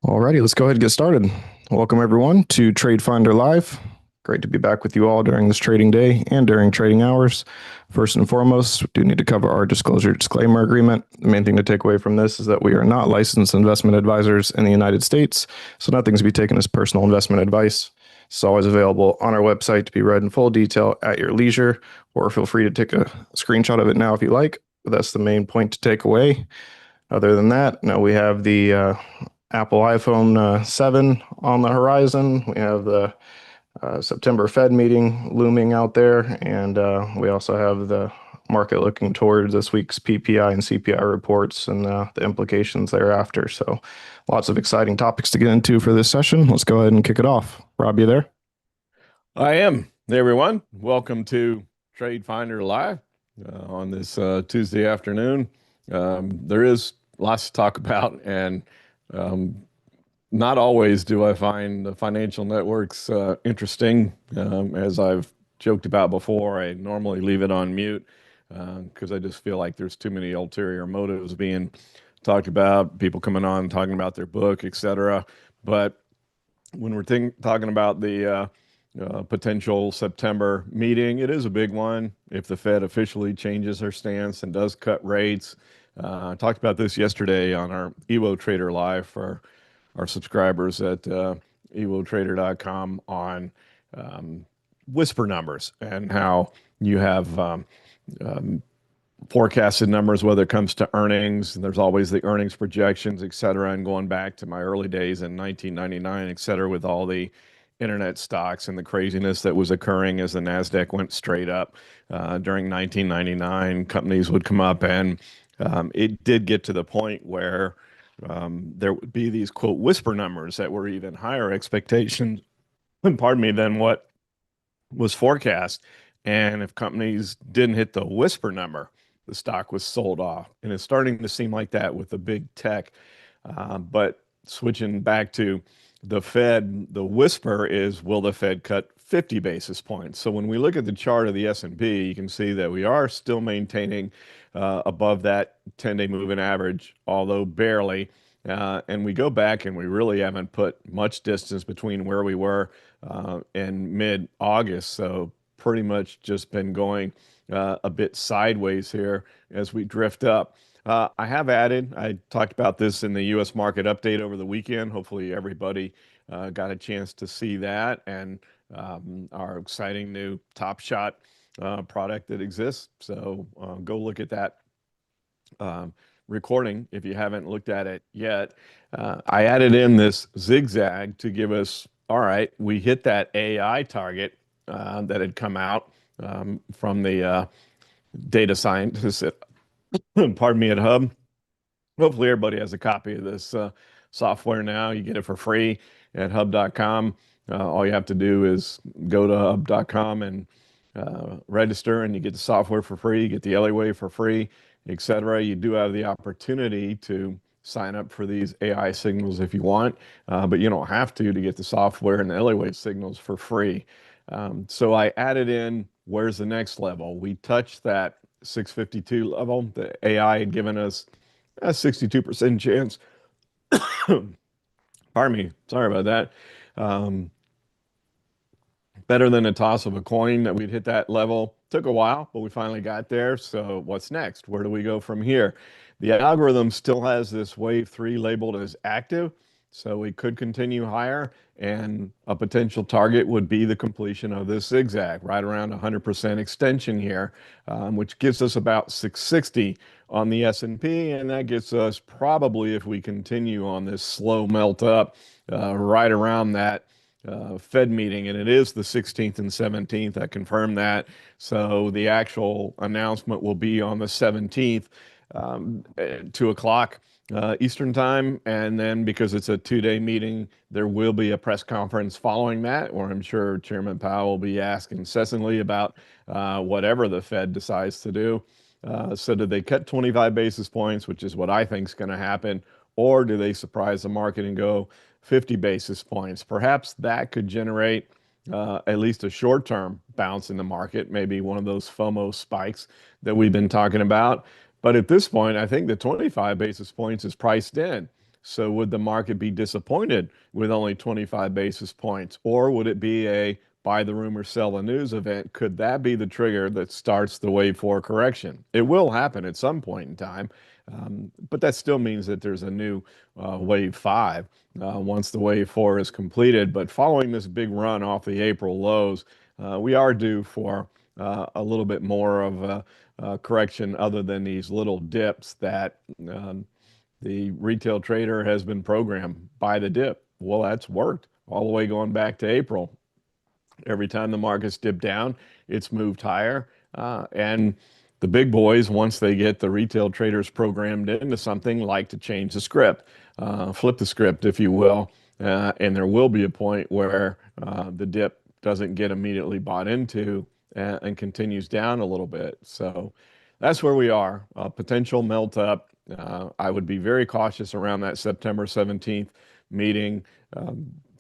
Alrighty, let's go ahead and get started. Welcome everyone to TradeFinder Live. Great to be back with you all during this trading day and during trading hours. First and foremost, we do need to cover our disclosure disclaimer agreement. The main thing to take away from this is that we are not licensed investment advisors in the United States, so nothing's to be taken as personal investment advice. It's always available on our website to be read in full detail at your leisure, or feel free to take a screenshot of it now if you like. But that's the main point to take away. Other than that, now we have the Apple iPhone 7 on the horizon. We have the September Fed meeting looming out there, and we also have the market looking towards this week's PPI and CPI reports and the implications thereafter. So lots of exciting topics to get into for this session. Let's go ahead and kick it off. Rob, you there? I am. Hey, everyone. Welcome to TradeFinder Live on this Tuesday afternoon. There is lots to talk about, and not always do I find the financial networks interesting. As I've joked about before, I normally leave it on mute because I just feel like there's too many ulterior motives being talked about, people coming on talking about their book, etc. But when we're talking about the potential September meeting, it is a big one if the Fed officially changes their stance and does cut rates. I talked about this yesterday on our Evo Trader Live for our subscribers at evotrader.com on whisper numbers and how you have forecasted numbers, whether it comes to earnings, and there's always the earnings projections, et cetera. And going back to my early days in 1999, et cetera, with all the internet stocks and the craziness that was occurring as the NASDAQ went straight up during 1999, companies would come up and it did get to the point where there would be these quote whisper numbers that were even higher expectations, pardon me, than what was forecast. And if companies didn't hit the whisper number, the stock was sold off. And it's starting to seem like that with the big tech. But switching back to the Fed, the whisper is, will the Fed cut 50 basis points? So when we look at the chart of the S&P, you can see that we are still maintaining above that 10-day moving average, although barely. And we go back and we really haven't put much distance between where we were in mid-August. So pretty much just been going a bit sideways here as we drift up. I talked about this in the U.S. market update over the weekend. Hopefully everybody got a chance to see that and our exciting new Top Shot product that exists. So go look at that recording if you haven't looked at it yet. I added in this zigzag to give us, all right, we hit that AI target that had come out from the data scientists at, pardon me, at Hub. Hopefully everybody has a copy of this software now. You get it for free at hub.com. All you have to do is go to hub.com and register, and you get the software for free, you get the LA for free, etc. You do have the opportunity to sign up for these AI signals if you want, but you don't have to get the software and the LA signals for free. So I added in, where's the next level? We touched that 652 level. The AI had given us a 62% chance. Pardon me. Sorry about that. Better than a toss of a coin that we'd hit that level. Took a while, but we finally got there. So what's next? Where do we go from here? The algorithm still has this wave 3 labeled as active. So we could continue higher, and a potential target would be the completion of this zigzag, right around 100% extension here, which gives us about 660 on the S&P, and that gets us probably, if we continue on this slow melt up, right around that Fed meeting, and it is the 16th and 17th. I confirmed that. So the actual announcement will be on the 17th, at 2 o'clock. Eastern time, and then because it's a 2-day meeting, there will be a press conference following that, where I'm sure Chairman Powell will be asked incessantly about whatever the Fed decides to do. So do they cut 25 basis points, which is what I think is going to happen, or do they surprise the market and go 50 basis points? Perhaps that could generate at least a short-term bounce in the market, maybe one of those FOMO spikes that we've been talking about. But at this point, I think the 25 basis points is priced in. So would the market be disappointed with only 25 basis points, or would it be a buy the rumor, sell the news event? Could that be the trigger that starts the wave four correction? It will happen at some point in time, but that still means that there's a new wave five once the wave four is completed. But following this big run off the April lows, we are due for a little bit more of a correction other than these little dips that the retail trader has been programmed by the dip. Well, that's worked all the way going back to April. Every time the markets dip down, it's moved higher. And the big boys, once they get the retail traders programmed into something, like to change the script, flip the script, if you will. And there will be a point where the dip doesn't get immediately bought into and continues down a little bit. So that's where we are. Potential melt up. I would be very cautious around that September 17th meeting.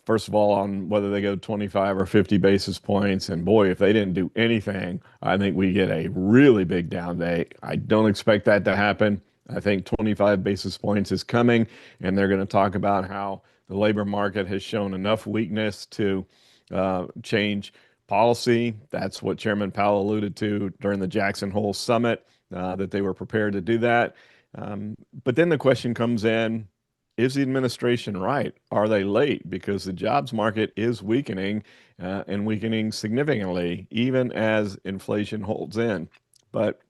First of all, on whether they go 25 or 50 basis points. And boy, if they didn't do anything, I think we get a really big down day. I don't expect that to happen. I think 25 basis points is coming, and they're going to talk about how the labor market has shown enough weakness to change policy. That's what Chairman Powell alluded to during the Jackson Hole summit, that they were prepared to do that. But then the question comes in, is the administration right? Are they late? Because the jobs market is weakening and weakening significantly, even as inflation holds in. But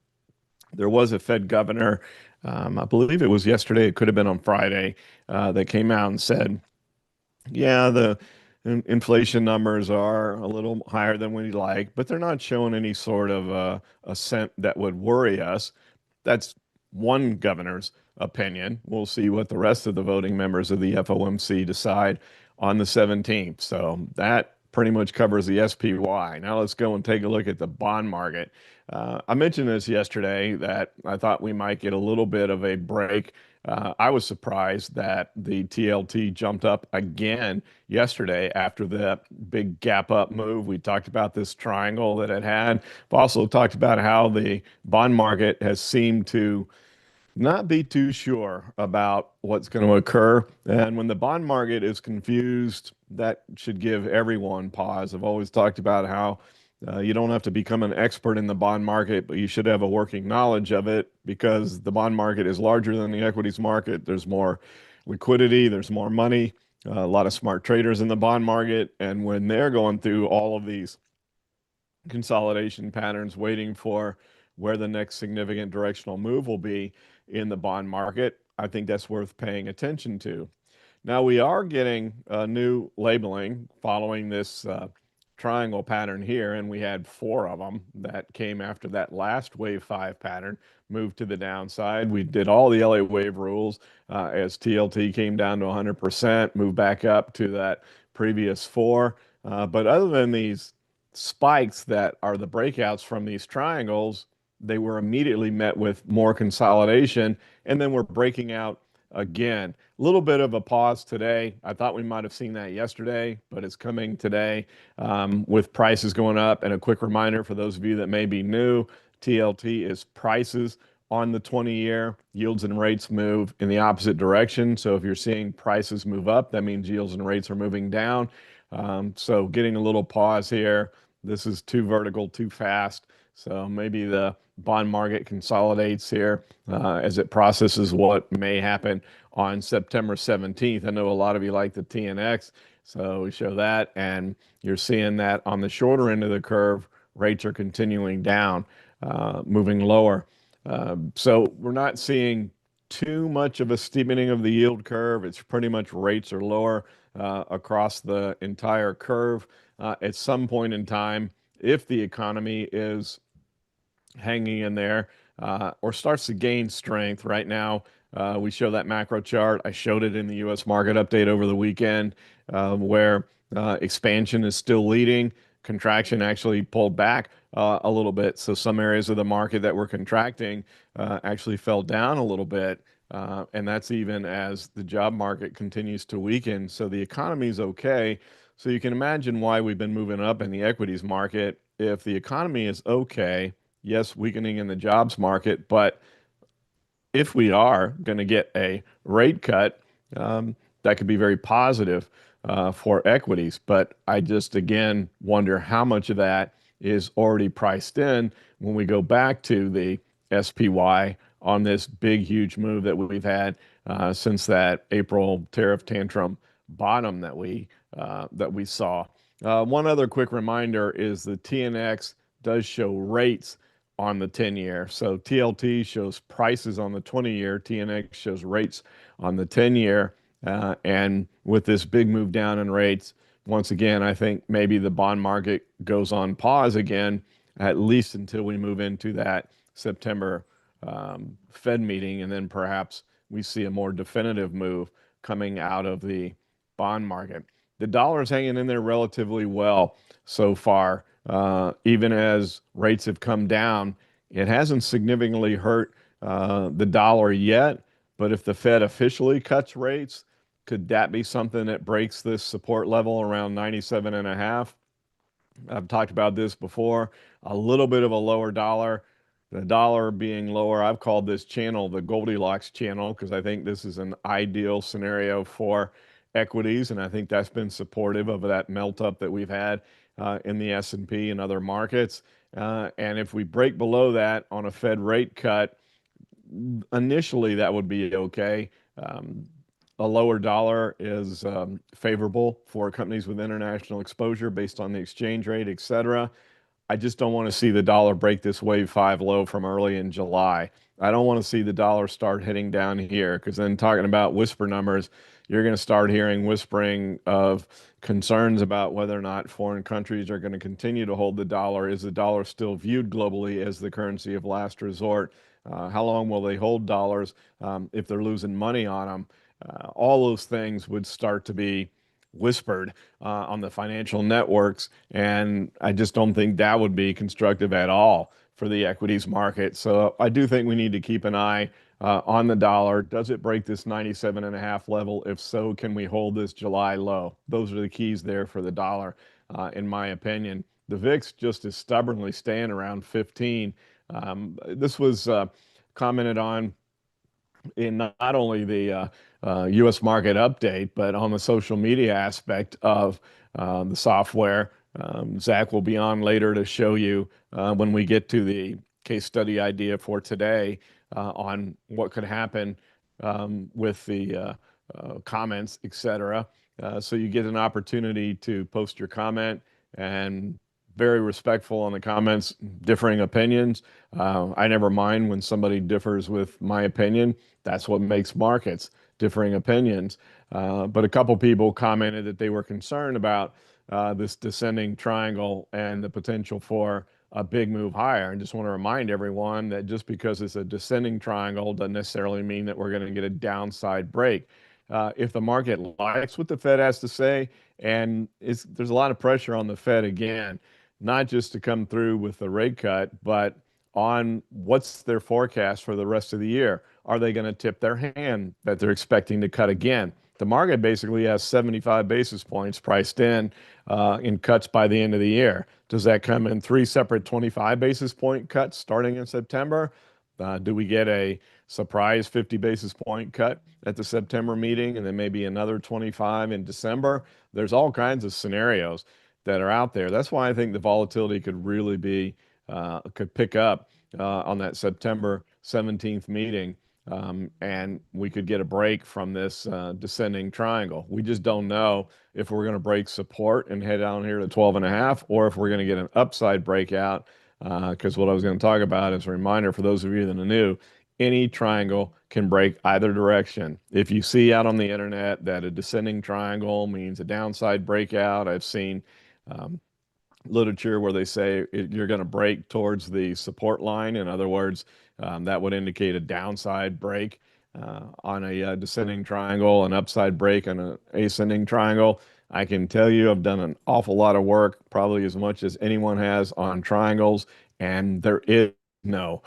there was a Fed governor, I believe it was yesterday, it could have been on Friday, that came out and said, yeah, the inflation numbers are a little higher than we'd like, but they're not showing any sort of ascent that would worry us. That's one governor's opinion. We'll see what the rest of the voting members of the FOMC decide on the 17th. So that pretty much covers the SPY. Now let's go and take a look at the bond market. I mentioned this yesterday that I thought we might get a little bit of a break. I was surprised that the TLT jumped up again yesterday after that big gap up move. We talked about this triangle that it had. We've also talked about how the bond market has seemed to not be too sure about what's going to occur. And when the bond market is confused, that should give everyone pause. I've always talked about how you don't have to become an expert in the bond market, but you should have a working knowledge of it because the bond market is larger than the equities market. There's more liquidity, there's more money, a lot of smart traders in the bond market. And when they're going through all of these consolidation patterns, waiting for where the next significant directional move will be in the bond market, I think that's worth paying attention to. Now, we are getting a new labeling following this triangle pattern here, and we had four of them that came after that last wave five pattern moved to the downside. We did all the LA wave rules as TLT came down to 100%, moved back up to that previous four. But other than these spikes that are the breakouts from these triangles, they were immediately met with more consolidation, and then we're breaking out again. A little bit of a pause today. I thought we might have seen that yesterday, but it's coming today with prices going up. And a quick reminder for those of you that may be new, TLT is prices on the 20-year. Yields and rates move in the opposite direction. So if you're seeing prices move up, that means yields and rates are moving down. So getting a little pause here. This is too vertical, too fast. So maybe the bond market consolidates here as it processes what may happen on September 17th. I know a lot of you like the TNX, so we show that, and you're seeing that on the shorter end of the curve, rates are continuing down, moving lower. So we're not seeing too much of a steepening of the yield curve. It's pretty much rates are lower across the entire curve. At some point in time, if the economy is hanging in there or starts to gain strength. Right now, we show that macro chart. I showed it in the U.S. market update over the weekend where expansion is still leading. Contraction actually pulled back a little bit. So some areas of the market that were contracting actually fell down a little bit. And that's even as the job market continues to weaken. So the economy is okay. So you can imagine why we've been moving up in the equities market. If the economy is okay, yes, weakening in the jobs market, but if we are going to get a rate cut, that could be very positive for equities. But I just again wonder how much of that is already priced in when we go back to the SPY on this big, huge move that we've had since that April tariff tantrum bottom that we saw. One other quick reminder is the TNX does show rates on the 10-year. So TLT shows prices on the 20-year, TNX shows rates on the 10-year. And with this big move down in rates, once again, I think maybe the bond market goes on pause again, at least until we move into that September Fed meeting, and then perhaps we see a more definitive move coming out of the bond market. The dollar is hanging in there relatively well so far. Even as rates have come down, it hasn't significantly hurt the dollar yet. But if the Fed officially cuts rates, could that be something that breaks this support level around 97 and a half? I've talked about this before. A little bit of a lower dollar. The dollar being lower, I've called this channel the Goldilocks channel because I think this is an ideal scenario for equities, and I think that's been supportive of that melt up that we've had in the S&P and other markets. And if we break below that on a Fed rate cut, initially that would be okay. A lower dollar is favorable for companies with international exposure based on the exchange rate, et cetera. I just don't want to see the dollar break this wave five low from early in July. I don't want to see the dollar start heading down here because then talking about whisper numbers, you're going to start hearing whispering of concerns about whether or not foreign countries are going to continue to hold the dollar. Is the dollar still viewed globally as the currency of last resort? How long will they hold dollars if they're losing money on them? All those things would start to be whispered on the financial networks, and I just don't think that would be constructive at all for the equities market. So I do think we need to keep an eye on the dollar. Does it break this 97 and a half level? If so, can we hold this July low? Those are the keys there for the dollar, in my opinion. The VIX just is stubbornly staying around 15. This was commented on in not only the U.S. market update, but on the social media aspect of the software. Zack will be on later to show you when we get to the case study idea for today on what could happen with the comments, etc. So you get an opportunity to post your comment and very respectful on the comments, differing opinions. I never mind when somebody differs with my opinion. That's what makes markets, differing opinions. But a couple people commented that they were concerned about this descending triangle and the potential for a big move higher. And just want to remind everyone that just because it's a descending triangle doesn't necessarily mean that we're going to get a downside break. If the market likes what the Fed has to say, and there's a lot of pressure on the Fed again, not just to come through with the rate cut, but on what's their forecast for the rest of the year. Are they going to tip their hand that they're expecting to cut again? The market basically has 75 basis points priced in cuts by the end of the year. Does that come in three separate 25 basis point cuts starting in September? Do we get a surprise 50 basis point cut at the September meeting and then maybe another 25 in December? There's all kinds of scenarios that are out there. That's why I think the volatility could really be, could pick up on that September 17th meeting. And we could get a break from this descending triangle. We just don't know if we're going to break support and head down here to 12 and a half, or if we're going to get an upside breakout. Because what I was going to talk about as a reminder for those of you that are new, any triangle can break either direction. If you see out on the internet that a descending triangle means a downside breakout, I've seen literature where they say you're going to break towards the support line. In other words, that would indicate a downside break on a descending triangle, an upside break on an ascending triangle. I can tell you I've done an awful lot of work, probably as much as anyone has on triangles, and there is no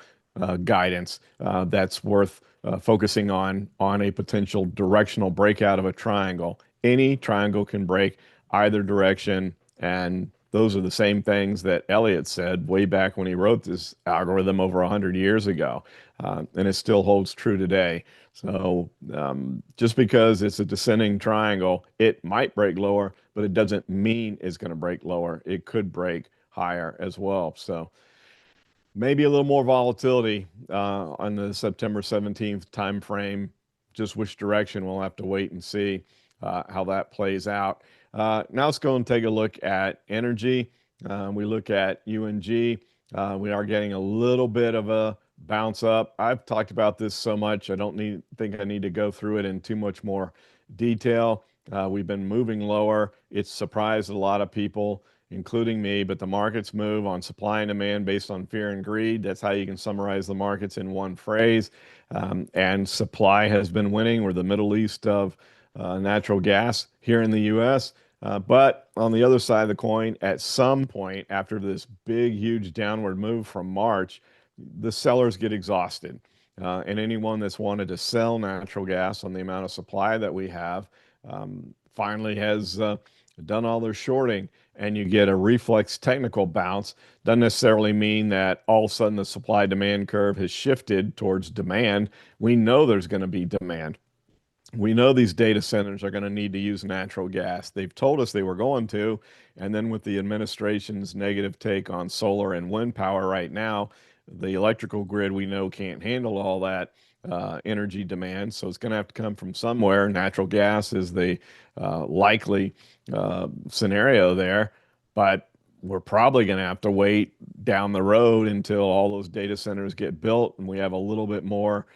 guidance that's worth focusing on a potential directional breakout of a triangle. Any triangle can break either direction. And those are the same things that Elliott said way back when he wrote this algorithm over 100 years ago. And it still holds true today. So just because it's a descending triangle, it might break lower, but it doesn't mean it's going to break lower. It could break higher as well. So maybe a little more volatility on the September 17th time frame. Just which direction, we'll have to wait and see how that plays out. Now let's go and take a look at energy. We look at UNG. We are getting a little bit of a bounce up. I've talked about this so much, I don't think I need to go through it in too much more detail. We've been moving lower. It's surprised a lot of people, including me, but the markets move on supply and demand based on fear and greed. That's how you can summarize the markets in one phrase. And supply has been winning. We're the Middle East of natural gas here in the US. But on the other side of the coin, at some point after this big, huge downward move from March, the sellers get exhausted. And anyone that's wanted to sell natural gas on the amount of supply that we have finally has done all their shorting, and you get a reflex technical bounce. Doesn't necessarily mean that all of a sudden the supply demand curve has shifted towards demand. We know there's going to be demand. We know these data centers are going to need to use natural gas. They've told us they were going to. And then with the administration's negative take on solar and wind power right now, the electrical grid we know can't handle all that energy demand. So it's going to have to come from somewhere. Natural gas is the likely scenario there. But we're probably going to have to wait down the road until all those data centers get built and we have a little bit more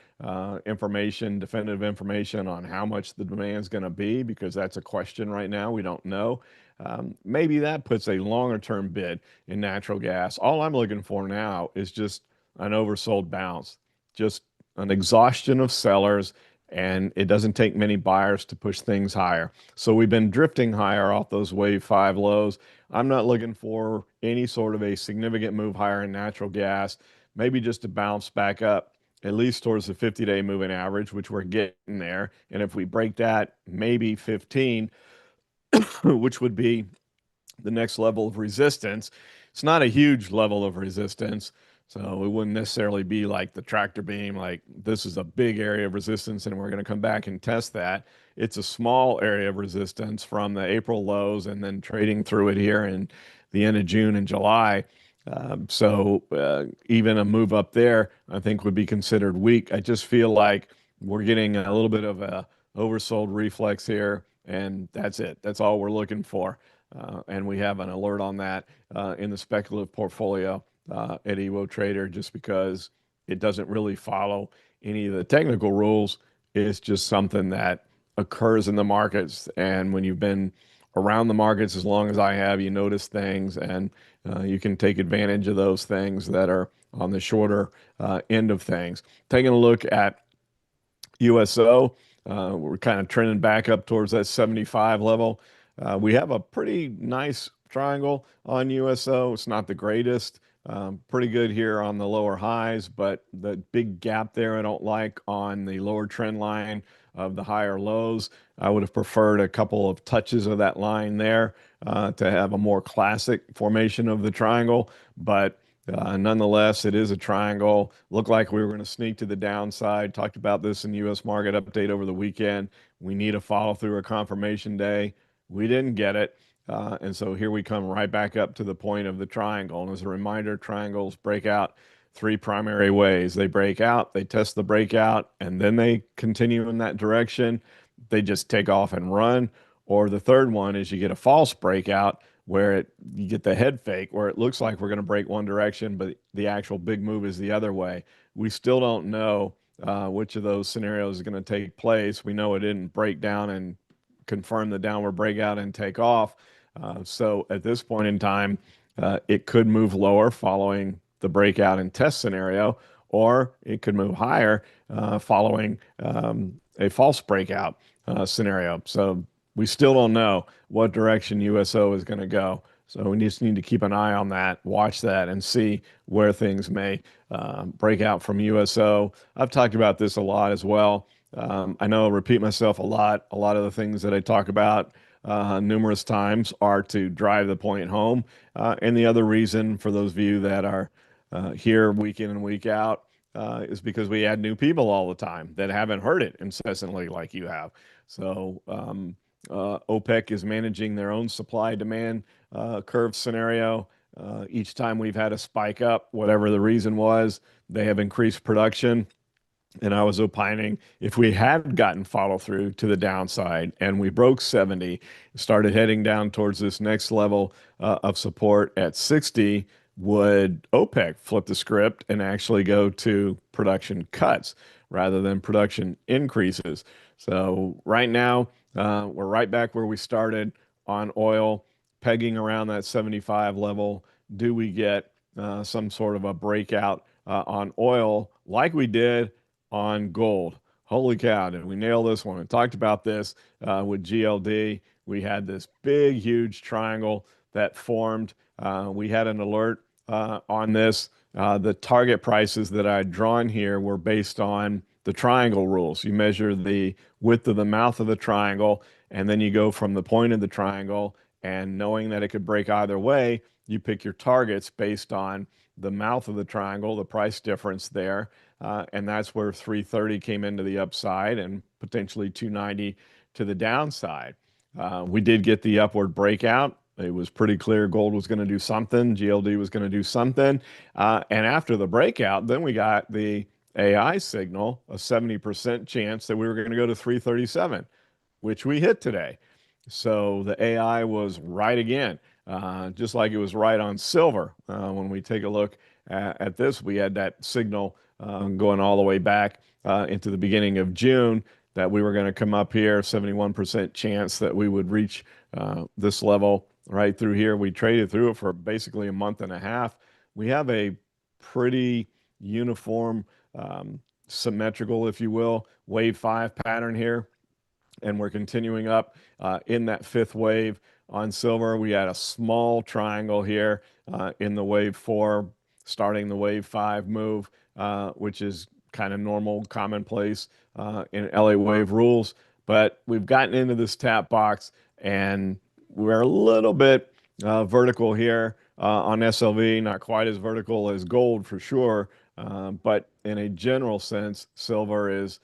information, definitive information on how much the demand is going to be, because that's a question right now. We don't know. Maybe that puts a longer term bid in natural gas. All I'm looking for now is just an oversold bounce, just an exhaustion of sellers, and it doesn't take many buyers to push things higher. So we've been drifting higher off those wave 5 lows. I'm not looking for any sort of a significant move higher in natural gas, maybe just to bounce back up at least towards the 50-day moving average, which we're getting there. And if we break that, maybe 15, which would be the next level of resistance. It's not a huge level of resistance, so it wouldn't necessarily be like the tractor beam, like this is a big area of resistance and we're going to come back and test that. It's a small area of resistance from the April lows and then trading through it here in the end of June and July. So even a move up there, I think would be considered weak. I just feel like we're getting a little bit of a oversold reflex here, and that's it. That's all we're looking for. And we have an alert on that in the speculative portfolio at Evo Trader, just because it doesn't really follow any of the technical rules. It's just something that occurs in the markets. And when you've been around the markets as long as I have, you notice things, and you can take advantage of those things that are on the shorter end of things. Taking a look at USO, we're kind of trending back up towards that 75 level. We have a pretty nice triangle on USO. It's not the greatest. Pretty good here on the lower highs, but the big gap there I don't like on the lower trend line of the higher lows. I would have preferred a couple of touches of that line there to have a more classic formation of the triangle, but nonetheless, it is a triangle. Looked like we were going to sneak to the downside. Talked about this in U.S. market update over the weekend. We need a follow through, a confirmation day. We didn't get it. And so here we come right back up to the point of the triangle. And as a reminder, triangles break out 3 primary ways. They break out, they test the breakout, and then they continue in that direction. They just take off and run. Or the third one is you get a false breakout where you get the head fake, where it looks like we're going to break one direction, but the actual big move is the other way. We still don't know which of those scenarios is going to take place. We know it didn't break down and confirm the downward breakout and take off. So at this point in time, it could move lower following the breakout and test scenario, or it could move higher following a false breakout scenario. So we still don't know what direction USO is going to go. So we just need to keep an eye on that, watch that, and see where things may break out from USO. I've talked about this a lot as well. I know I repeat myself a lot. A lot of the things that I talk about numerous times are to drive the point home. And the other reason for those of you that are here week in and week out is because we add new people all the time that haven't heard it incessantly like you have. So OPEC is managing their own supply demand curve scenario. Each time we've had a spike up, whatever the reason was, they have increased production. And I was opining if we had gotten follow through to the downside and we broke 70, started heading down towards this next level of support at 60, would OPEC flip the script and actually go to production cuts rather than production increases? So right now, we're right back where we started on oil, pegging around that 75 level. Do we get some sort of a breakout on oil like we did on gold? Holy cow, did we nail this one? I talked about this with GLD. We had this big, huge triangle that formed. We had an alert on this. The target prices that I had drawn here were based on the triangle rules. You measure the width of the mouth of the triangle, and then you go from the point of the triangle, and knowing that it could break either way, you pick your targets based on the mouth of the triangle, the price difference there, and that's where 330 came into the upside and potentially 290 to the downside. We did get the upward breakout. It was pretty clear gold was going to do something, GLD was going to do something. And after the breakout, then we got the AI signal, a 70% chance that we were going to go to 337, which we hit today. So the AI was right again, just like it was right on silver. When we take a look at this, we had that signal going all the way back into the beginning of June that we were going to come up here, 71% chance that we would reach this level right through here. We traded through it for basically a month and a half. We have a pretty uniform, symmetrical, if you will, wave 5 pattern here. And we're continuing up in that fifth wave on silver. We had a small triangle here in the wave 4, starting the wave 5 move, which is kind of normal, commonplace in LA wave rules. But we've gotten into this tap box and we're a little bit vertical here on SLV, not quite as vertical as gold for sure. But in a general sense, silver is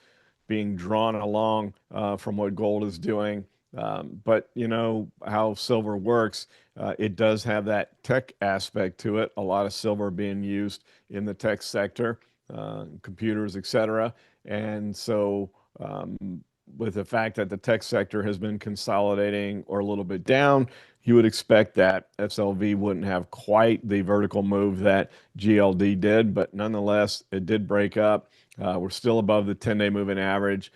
being drawn along from what gold is doing. But you know how silver works. It does have that tech aspect to it. A lot of silver being used in the tech sector, computers, etc. And so with the fact that the tech sector has been consolidating or a little bit down, you would expect that SLV wouldn't have quite the vertical move that GLD did, but nonetheless, it did break up. We're still above the 10-day moving average,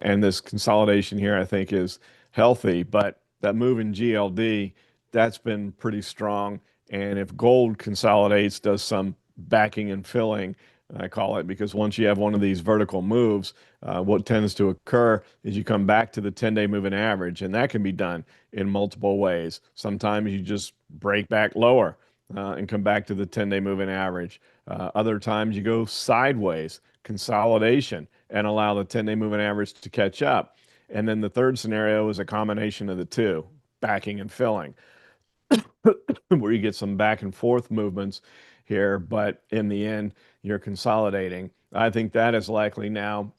and this consolidation here, I think, is healthy. But that move in GLD, that's been pretty strong. And if gold consolidates, does some backing and filling, I call it, because once you have one of these vertical moves, what tends to occur is you come back to the 10-day moving average, and that can be done in multiple ways. Sometimes you just break back lower and come back to the 10-day moving average. Other times you go sideways, consolidation, and allow the 10-day moving average to catch up. And then the third scenario is a combination of the two, backing and filling, where you get some back and forth movements here, but in the end, you're consolidating. I think that is likely now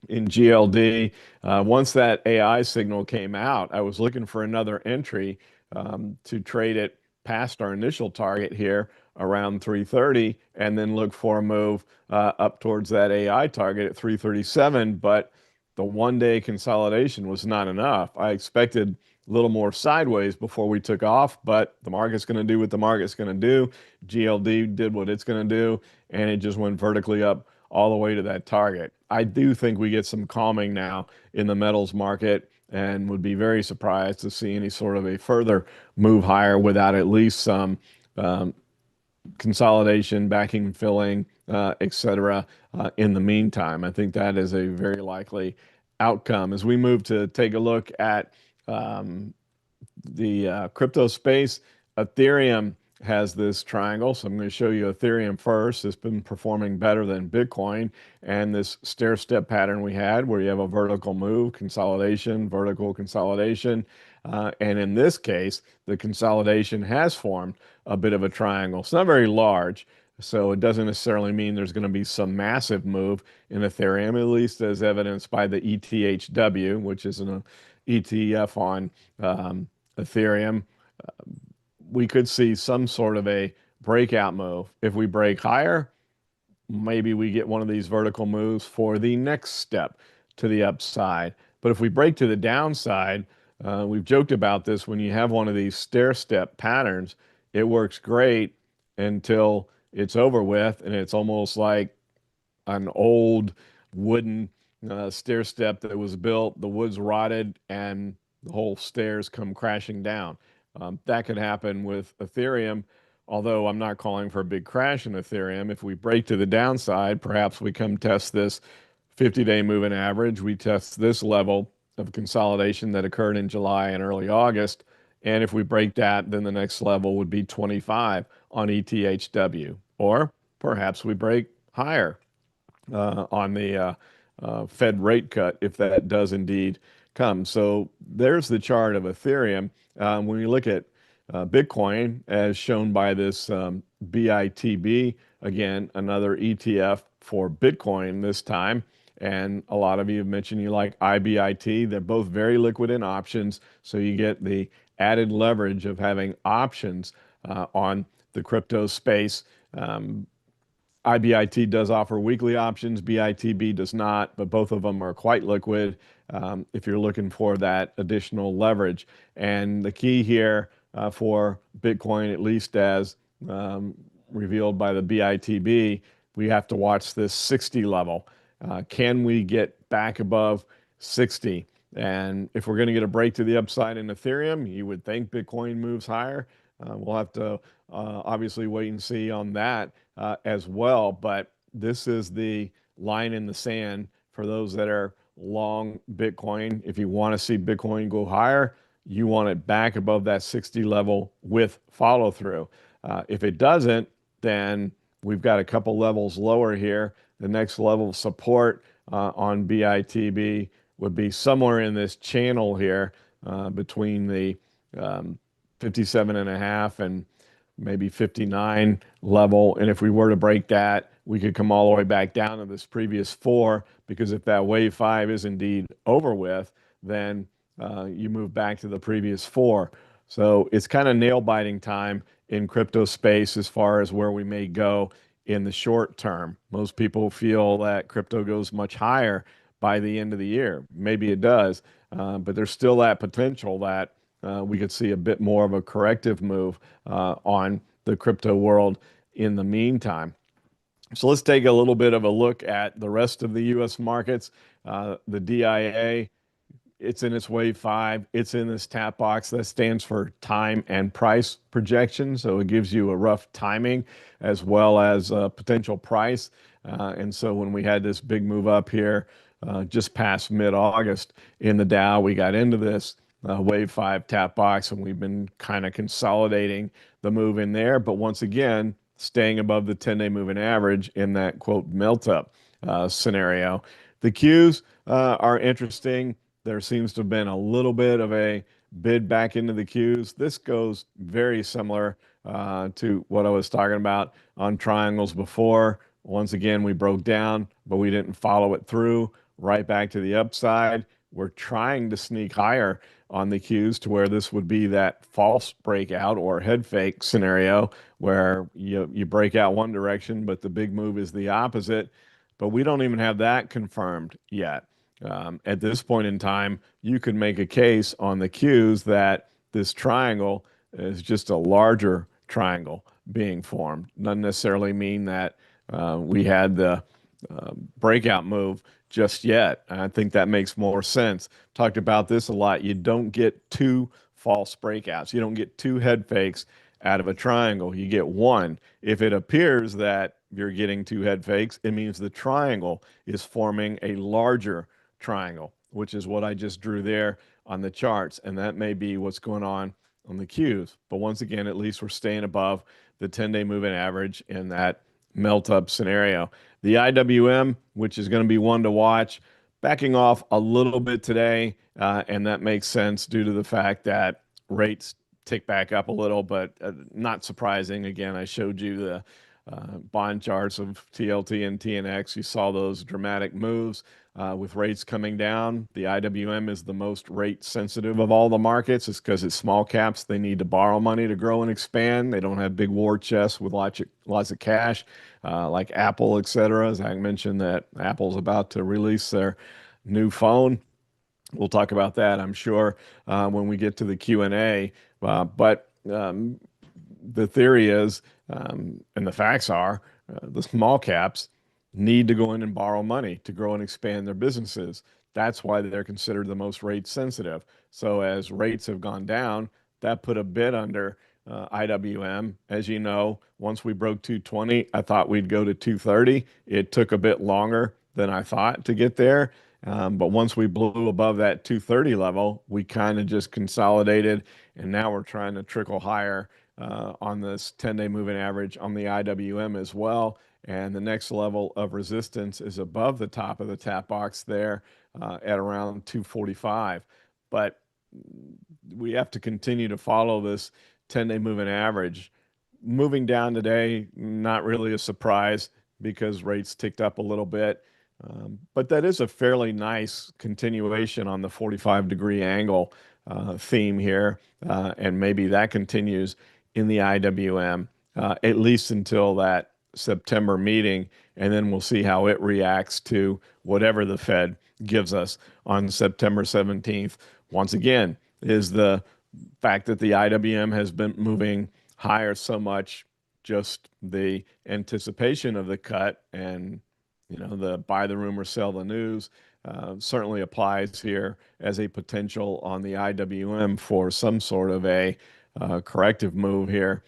in GLD. Once that AI signal came out, I was looking for another entry to trade it past our initial target here around 330 and then look for a move up towards that AI target at 337. But the 1-day consolidation was not enough. I expected a little more sideways before we took off, but the market's going to do what the market's going to do. GLD did what it's going to do, and it just went vertically up all the way to that target. I do think we get some calming now in the metals market and would be very surprised to see any sort of a further move higher without at least some consolidation, backing, filling, etc. In the meantime. I think that is a very likely outcome. As we move to take a look at the crypto space, Ethereum has this triangle. So I'm going to show you Ethereum first. It's been performing better than Bitcoin. And this stair step pattern we had where you have a vertical move, consolidation, vertical consolidation. And in this case, the consolidation has formed a bit of a triangle. It's not very large, so it doesn't necessarily mean there's going to be some massive move in Ethereum, at least as evidenced by the ETHW, which is an ETF on Ethereum. We could see some sort of a breakout move. If we break higher, maybe we get one of these vertical moves for the next step to the upside. But if we break to the downside, we've joked about this when you have one of these stair step patterns, it works great until it's over with and it's almost like an old wooden stair step that was built, the wood's rotted, and the whole stairs come crashing down. That could happen with Ethereum, although I'm not calling for a big crash in Ethereum. If we break to the downside, perhaps we come test this 50-day moving average. We test this level of consolidation that occurred in July and early August. And if we break that, then the next level would be 25 on ETHW. Or perhaps we break higher on the Fed rate cut if that does indeed come. So there's the chart of Ethereum. When you look at Bitcoin, as shown by this BITB, again, another ETF for Bitcoin this time. And a lot of you have mentioned you like IBIT. They're both very liquid in options. So you get the added leverage of having options on the crypto space. IBIT does offer weekly options, BITB does not, but both of them are quite liquid if you're looking for that additional leverage. And the key here for Bitcoin, at least as revealed by the BITB, we have to watch this 60 level. Can we get back above 60? And if we're going to get a break to the upside in Ethereum, you would think Bitcoin moves higher. We'll have to obviously wait and see on that as well. But this is the line in the sand for those that are long Bitcoin. If you want to see Bitcoin go higher, you want it back above that 60 level with follow through. If it doesn't, then we've got a couple levels lower here. The next level of support on BITB would be somewhere in this channel here between the 57.5 and maybe 59 level. And if we were to break that, we could come all the way back down to this previous 4, because if that wave 5 is indeed over with, then you move back to the previous 4. So it's kind of nail biting time in crypto space as far as where we may go in the short term. Most people feel that crypto goes much higher by the end of the year. Maybe it does, but there's still that potential that we could see a bit more of a corrective move on the crypto world in the meantime. So let's take a little bit of a look at the rest of the U.S. markets. The DIA, it's in its wave 5. It's in this tap box that stands for time and price projection. So it gives you a rough timing as well as potential price. And so when we had this big move up here just past mid-August in the Dow, we got into this wave 5 tap box, and we've been kind of consolidating the move in there. But once again, staying above the 10-day moving average in that quote melt up scenario. The Qs are interesting. There seems to have been a little bit of a bid back into the Qs. This goes very similar to what I was talking about on triangles before. Once again, we broke down, but we didn't follow it through right back to the upside. We're trying to sneak higher on the Qs to where this would be that false breakout or head fake scenario where you break out one direction, but the big move is the opposite. But we don't even have that confirmed yet. At this point in time, you could make a case on the Qs that this triangle is just a larger triangle being formed. Doesn't necessarily mean that we had the breakout move just yet. I think that makes more sense. Talked about this a lot. You don't get two false breakouts. You don't get two head fakes out of a triangle. You get one. If it appears that you're getting two head fakes, it means the triangle is forming a larger triangle, which is what I just drew there on the charts. And that may be what's going on the Qs. But once again, at least we're staying above the 10-day moving average in that melt up scenario. The IWM, which is going to be one to watch, backing off a little bit today, and that makes sense due to the fact that rates tick back up a little, but not surprising. Again, I showed you the bond charts of TLT and TNX. You saw those dramatic moves with rates coming down. The IWM is the most rate sensitive of all the markets. It's because it's small caps. They need to borrow money to grow and expand. They don't have big war chests with lots of cash like Apple, etc. Zack mentioned that Apple's about to release their new phone. We'll talk about that, I'm sure, when we get to the Q&A. But the theory is, and the facts are, the small caps need to go in and borrow money to grow and expand their businesses. That's why they're considered the most rate sensitive. So as rates have gone down, that put a bit under IWM. As you know, once we broke 220, I thought we'd go to 230. It took a bit longer than I thought to get there. But once we blew above that 230 level, we kind of just consolidated, and now we're trying to trickle higher on this 10-day moving average on the IWM as well. And the next level of resistance is above the top of the tap box there at around 245. But we have to continue to follow this 10-day moving average. Moving down today, not really a surprise because rates ticked up a little bit. But that is a fairly nice continuation on the 45-degree angle theme here. And maybe that continues in the IWM, at least until that September meeting. And then we'll see how it reacts to whatever the Fed gives us on September 17th. Once again, is the fact that the IWM has been moving higher so much, just the anticipation of the cut and the buy the rumor, sell the news certainly applies here as a potential on the IWM for some sort of a corrective move here,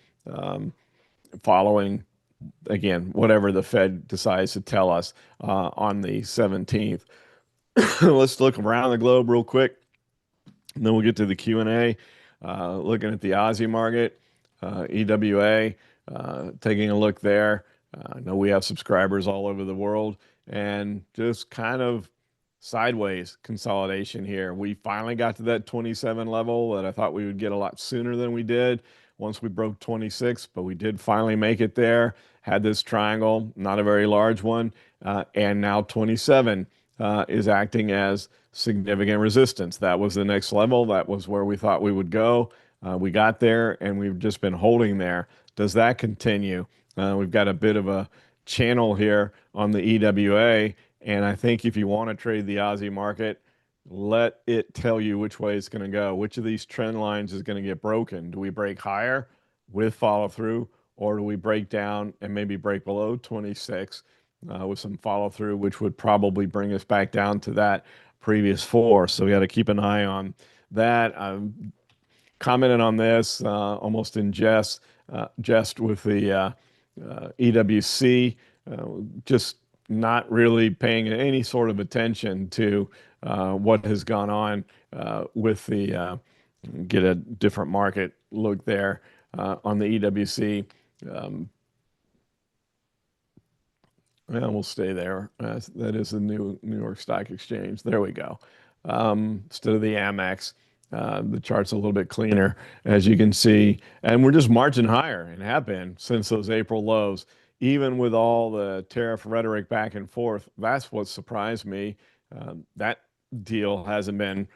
following, again, whatever the Fed decides to tell us on the 17th. Let's look around the globe real quick, and then we'll get to the Q&A. Looking at the Aussie market, EWA, taking a look there. I know we have subscribers all over the world, and just kind of sideways consolidation here. We finally got to that 27 level that I thought we would get a lot sooner than we did once we broke 26, but we did finally make it there. Had this triangle, not a very large one, and now 27 is acting as significant resistance. That was the next level. That was where we thought we would go. We got there, and we've just been holding there. Does that continue? We've got a bit of a channel here on the EWA, and I think if you want to trade the Aussie market, let it tell you which way it's going to go. Which of these trend lines is going to get broken? Do we break higher with follow through, or do we break down and maybe break below 26 with some follow through, which would probably bring us back down to that previous 4? So we got to keep an eye on that. I'm commenting on this almost in jest with the EWC, just not really paying any sort of attention to what has gone on with the get a different market look there on the EWC. And we'll stay there. That is the New York Stock Exchange. There we go. Instead of the Amex, the chart's a little bit cleaner, as you can see. And we're just marching higher and have been since those April lows. Even with all the tariff rhetoric back and forth, that's what surprised me. That deal hasn't been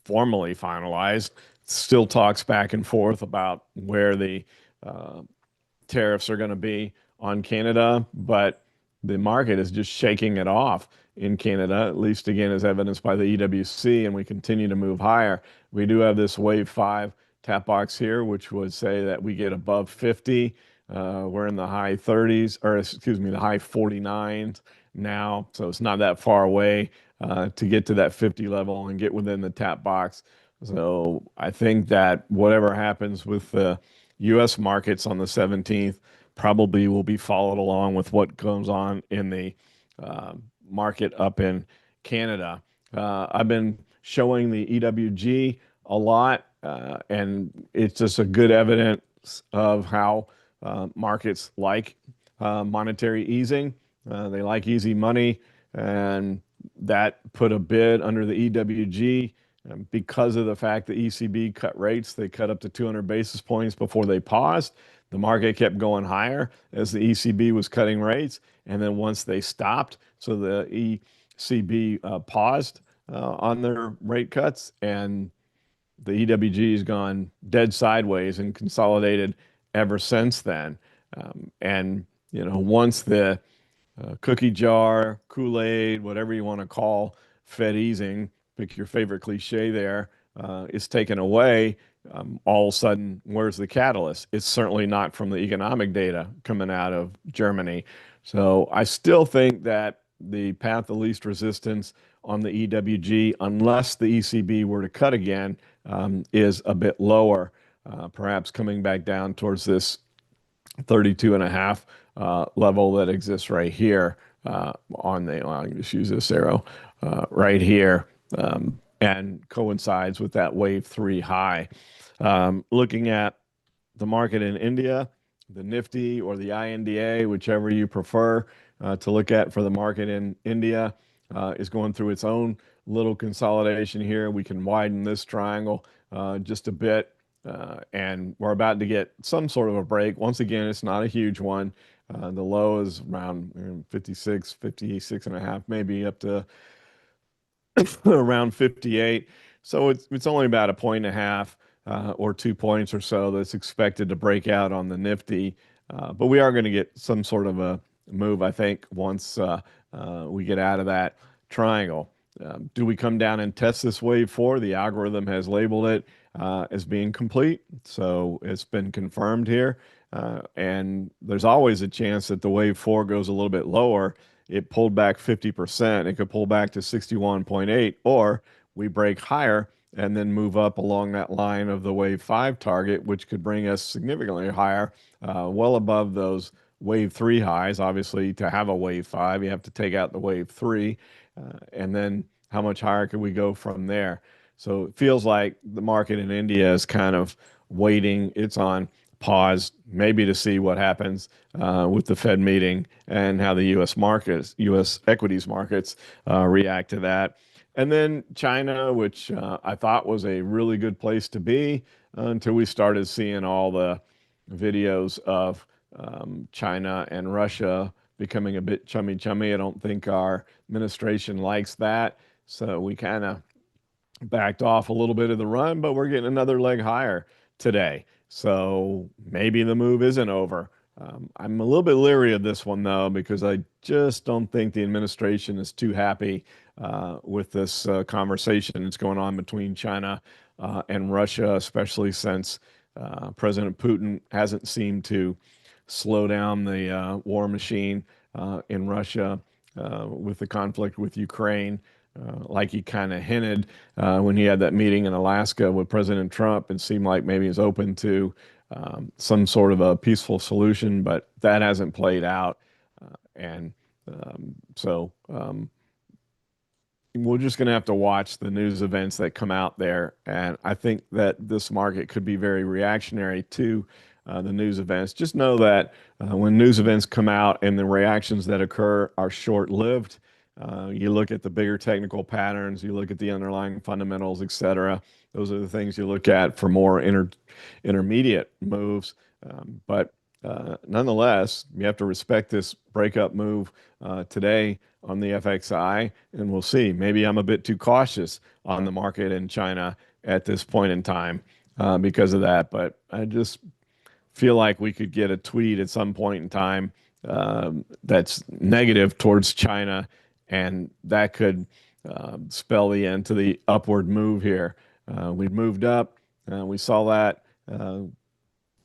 formally finalized. Still talks back and forth about where the tariffs are going to be on Canada, but the market is just shaking it off in Canada, at least again as evidenced by the EWC, and we continue to move higher. We do have this wave 5 tap box here, which would say that we get above 50. We're in the high 30s, or excuse me, the high 49s now, so it's not that far away to get to that 50 level and get within the tap box. So I think that whatever happens with the U.S. markets on the 17th probably will be followed along with what goes on in the market up in Canada. I've been showing the EWG a lot, and it's just a good evidence of how markets like monetary easing. They like easy money, and That put a bid under the EWG because of the fact the ECB cut rates. They cut up to 200 basis points before they paused. The market kept going higher as the ECB was cutting rates. And then once they stopped, so the ECB paused on their rate cuts, and the EWG has gone dead sideways and consolidated ever since then. And once the cookie jar, Kool-Aid, whatever you want to call Fed easing, pick your favorite cliche there, is taken away, all of a sudden, where's the catalyst? It's certainly not from the economic data coming out of Germany. So I still think that the path of least resistance on the EWG, unless the ECB were to cut again, is a bit lower, perhaps coming back down towards this 32 and a half level that exists right here I can just use this arrow right here, and coincides with that wave 3 high. Looking at the market in India, the Nifty or the INDA, whichever you prefer to look at for the market in India, is going through its own little consolidation here. We can widen this triangle just a bit, and we're about to get some sort of a break. Once again, it's not a huge one. The low is around 56, 56 and a half, maybe up to around 58. So it's only about a point and a half or 2 points or so that's expected to break out on the Nifty. But we are going to get some sort of a move, I think, once we get out of that triangle. Do we come down and test this wave 4? The algorithm has labeled it as being complete, so it's been confirmed here. And there's always a chance that the wave 4 goes a little bit lower. It pulled back 50%. It could pull back to 61.8, or we break higher and then move up along that line of the wave 5 target, which could bring us significantly higher, well above those wave 3 highs. Obviously, to have a wave 5, you have to take out the wave 3. And then how much higher could we go from there? So it feels like the market in India is kind of waiting. It's on pause, maybe to see what happens with the Fed meeting and how the U.S. markets, U.S. equities markets react to that. And then China, which I thought was a really good place to be until we started seeing all the videos of China and Russia becoming a bit chummy. I don't think our administration likes that. So we kind of backed off a little bit of the run, but we're getting another leg higher today. So maybe the move isn't over. I'm a little bit leery of this one, though, because I just don't think the administration is too happy with this conversation that's going on between China and Russia, especially since President Putin hasn't seemed to slow down the war machine in Russia with the conflict with Ukraine, like he kind of hinted when he had that meeting in Alaska with President Trump, and seemed like maybe he's open to some sort of a peaceful solution, but that hasn't played out. And so we're just going to have to watch the news events that come out there. And I think that this market could be very reactionary to the news events. Just know that when news events come out and the reactions that occur are short-lived, you look at the bigger technical patterns, you look at the underlying fundamentals, et cetera. Those are the things you look at for more intermediate moves. But nonetheless, you have to respect this breakup move today on the FXI, and we'll see. Maybe I'm a bit too cautious on the market in China at this point in time because of that. But I just feel like we could get a tweet at some point in time that's negative towards China, and that could spell the end to the upward move here. We've moved up. We saw that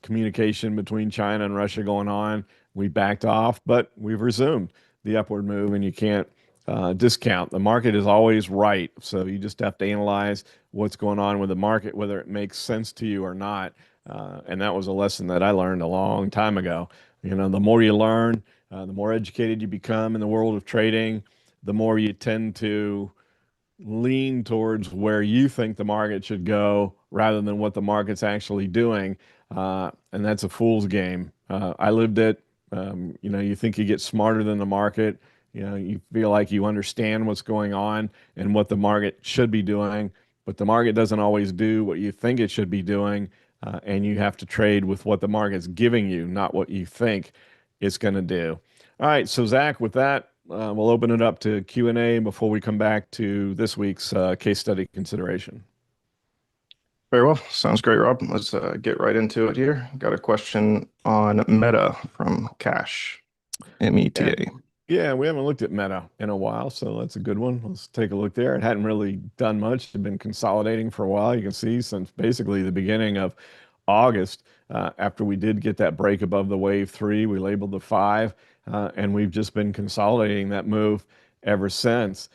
communication between China and Russia going on. We backed off, but we've resumed the upward move, and you can't discount. The market is always right, so you just have to analyze what's going on with the market, whether it makes sense to you or not. And that was a lesson that I learned a long time ago. You know, the more you learn, the more educated you become in the world of trading, the more you tend to lean towards where you think the market should go rather than what the market's actually doing. And that's a fool's game. I lived it. You know, you think you get smarter than the market, You feel like you understand what's going on and what the market should be doing, but the market doesn't always do what you think it should be doing, and you have to trade with what the market's giving you, not what you think it's going to do. All right, so Zach, with that, we'll open it up to Q&A before we come back to this week's case study consideration. Very well. Sounds great, Rob. Let's get right into it here. Got a question on Meta from Cash, Yeah. META. Yeah, we haven't looked at Meta in a while, so that's a good one. Let's take a look there. It hadn't really done much. It's been consolidating for a while. You can see since basically the beginning of August, after we did get that break above the wave three, we labeled the five, and we've just been consolidating that move ever since.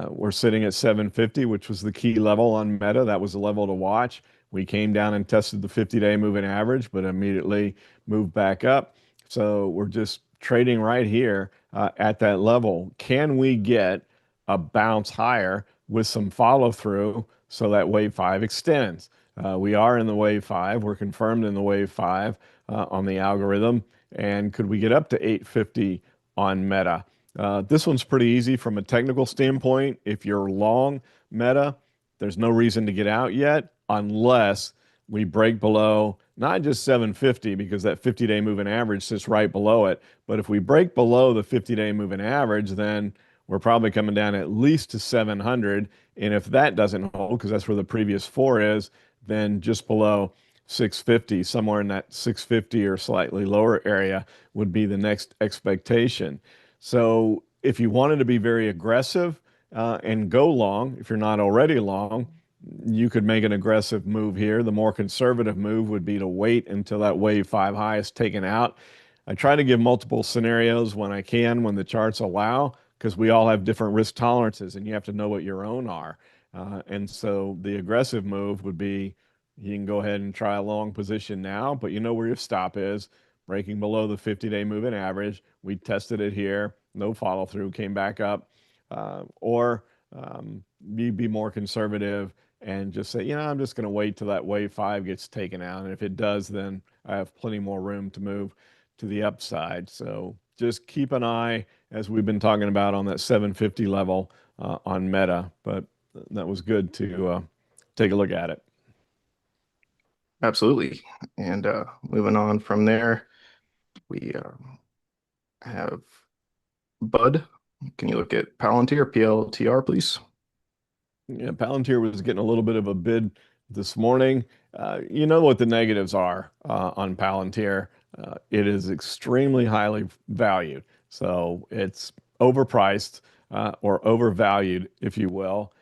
We're sitting at 750, which was the key level on Meta. That was the level to watch. We came down and tested the 50-day moving average, but immediately moved back up. So we're just trading right here at that level. Can we get a bounce higher with some follow through so that wave five extends? We are in the wave five. We're confirmed in the wave five on the algorithm. And could we get up to 850 on Meta? This one's pretty easy from a technical standpoint. If you're long Meta, there's no reason to get out yet unless we break below not just 750 because that 50-day moving average sits right below it. But if we break below the 50-day moving average, then we're probably coming down at least to 700. And if that doesn't hold, because that's where the previous four is, then just below 650, somewhere in that 650 or slightly lower area would be the next expectation. So if you wanted to be very aggressive and go long, if you're not already long, you could make an aggressive move here. The more conservative move would be to wait until that wave five high is taken out. I try to give multiple scenarios when I can, when the charts allow, because we all have different risk tolerances and you have to know what your own are. And so the aggressive move would be you can go ahead and try a long position now, but you know where your stop is, breaking below the 50-day moving average. We tested it here, no follow through, came back up. Or you be more conservative and just say, I'm just going to wait till that wave five gets taken out. And if it does, then I have plenty more room to move to the upside. So just keep an eye, as we've been talking about, on that 750 level on Meta. But that was good to take a look at it. Absolutely. And moving on from there, we have Bud. Can you look at Palantir, PLTR, please? Yeah, Palantir was getting a little bit of a bid this morning. You know what the negatives are on Palantir. It is extremely highly valued. So it's overpriced or overvalued, if you will.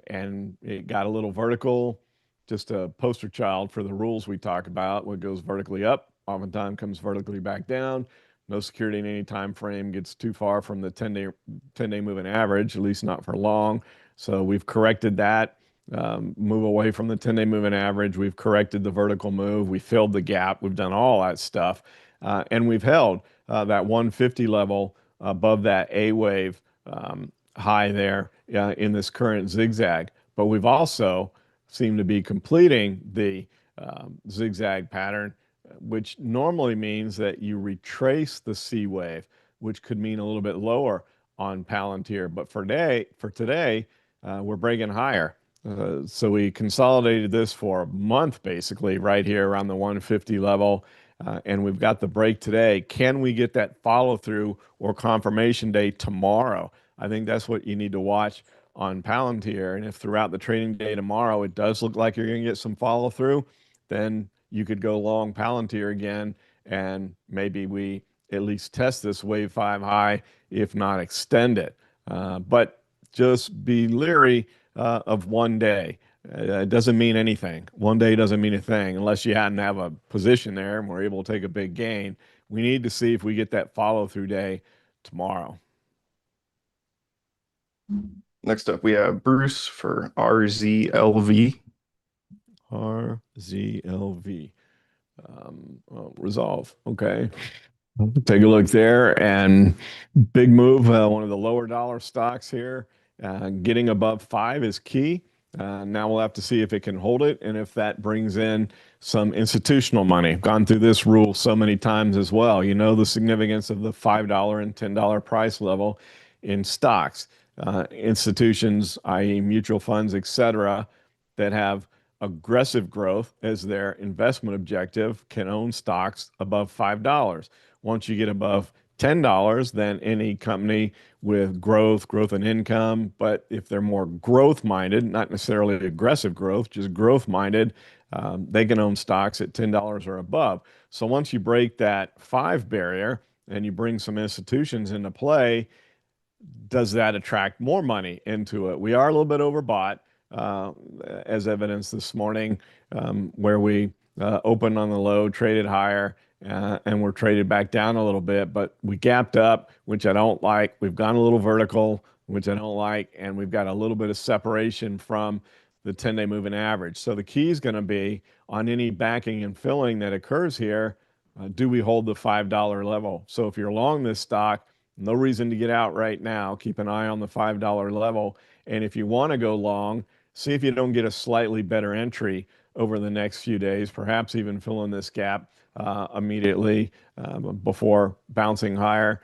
And it got a little vertical, just a poster child for the rules we talk about. What goes vertically up, oftentimes comes vertically back down. No security in any time frame gets too far from the 10-day moving average, at least not for long. So we've corrected that, move away from the 10-day moving average. We've corrected the vertical move. We filled the gap. We've done all that stuff. And we've held that 150 level above that A wave high there in this current zigzag. But we've also seemed to be completing the zigzag pattern, which normally means that you retrace the C wave, which could mean a little bit lower on Palantir. But for today, we're breaking higher. So we consolidated this for a month, basically, right here around the 150 level. And we've got the break today. Can we get that follow through or confirmation day tomorrow? I think that's what you need to watch on Palantir. And if throughout the trading day tomorrow it does look like you're going to get some follow through, then you could go long Palantir again, and maybe we at least test this wave five high, if not extend it. But just be leery of one day. It doesn't mean anything. One day doesn't mean a thing unless you happen to have a position there and we're able to take a big gain. We need to see if we get that follow through day tomorrow. Next up, we have Bruce for RZLV. RZLV. Resolve. Okay. Take a look there, and big move. One of the lower dollar stocks here. Getting above 5 is key. Now we'll have to see if it can hold it and if that brings in some institutional money. Gone through this rule so many times as well. You know the significance of the $5 and $10 price level. in stocks. Institutions, i.e., mutual funds, etc., that have aggressive growth as their investment objective can own stocks above $5. Once you get above $10, then any company with growth and income, but if they're more growth minded, not necessarily aggressive growth, just growth minded, they can own stocks at $10 or above. So once you break that five barrier and you bring some institutions into play, does that attract more money into it? We are a little bit overbought, uh, as evidence this morning, where we opened on the low, traded higher, and we're traded back down a little bit, but we gapped up, which I don't like. We've gone a little vertical, which I don't like, and we've got a little bit of separation from the 10-day moving average. So the key is going to be on any backing and filling that occurs here. Do we hold the $5 level? So if you're long this stock, no reason to get out right now. Keep an eye on the $5 level. And if you want to go long, see if you don't get a slightly better entry over the next few days, perhaps even fill in this gap immediately before bouncing higher.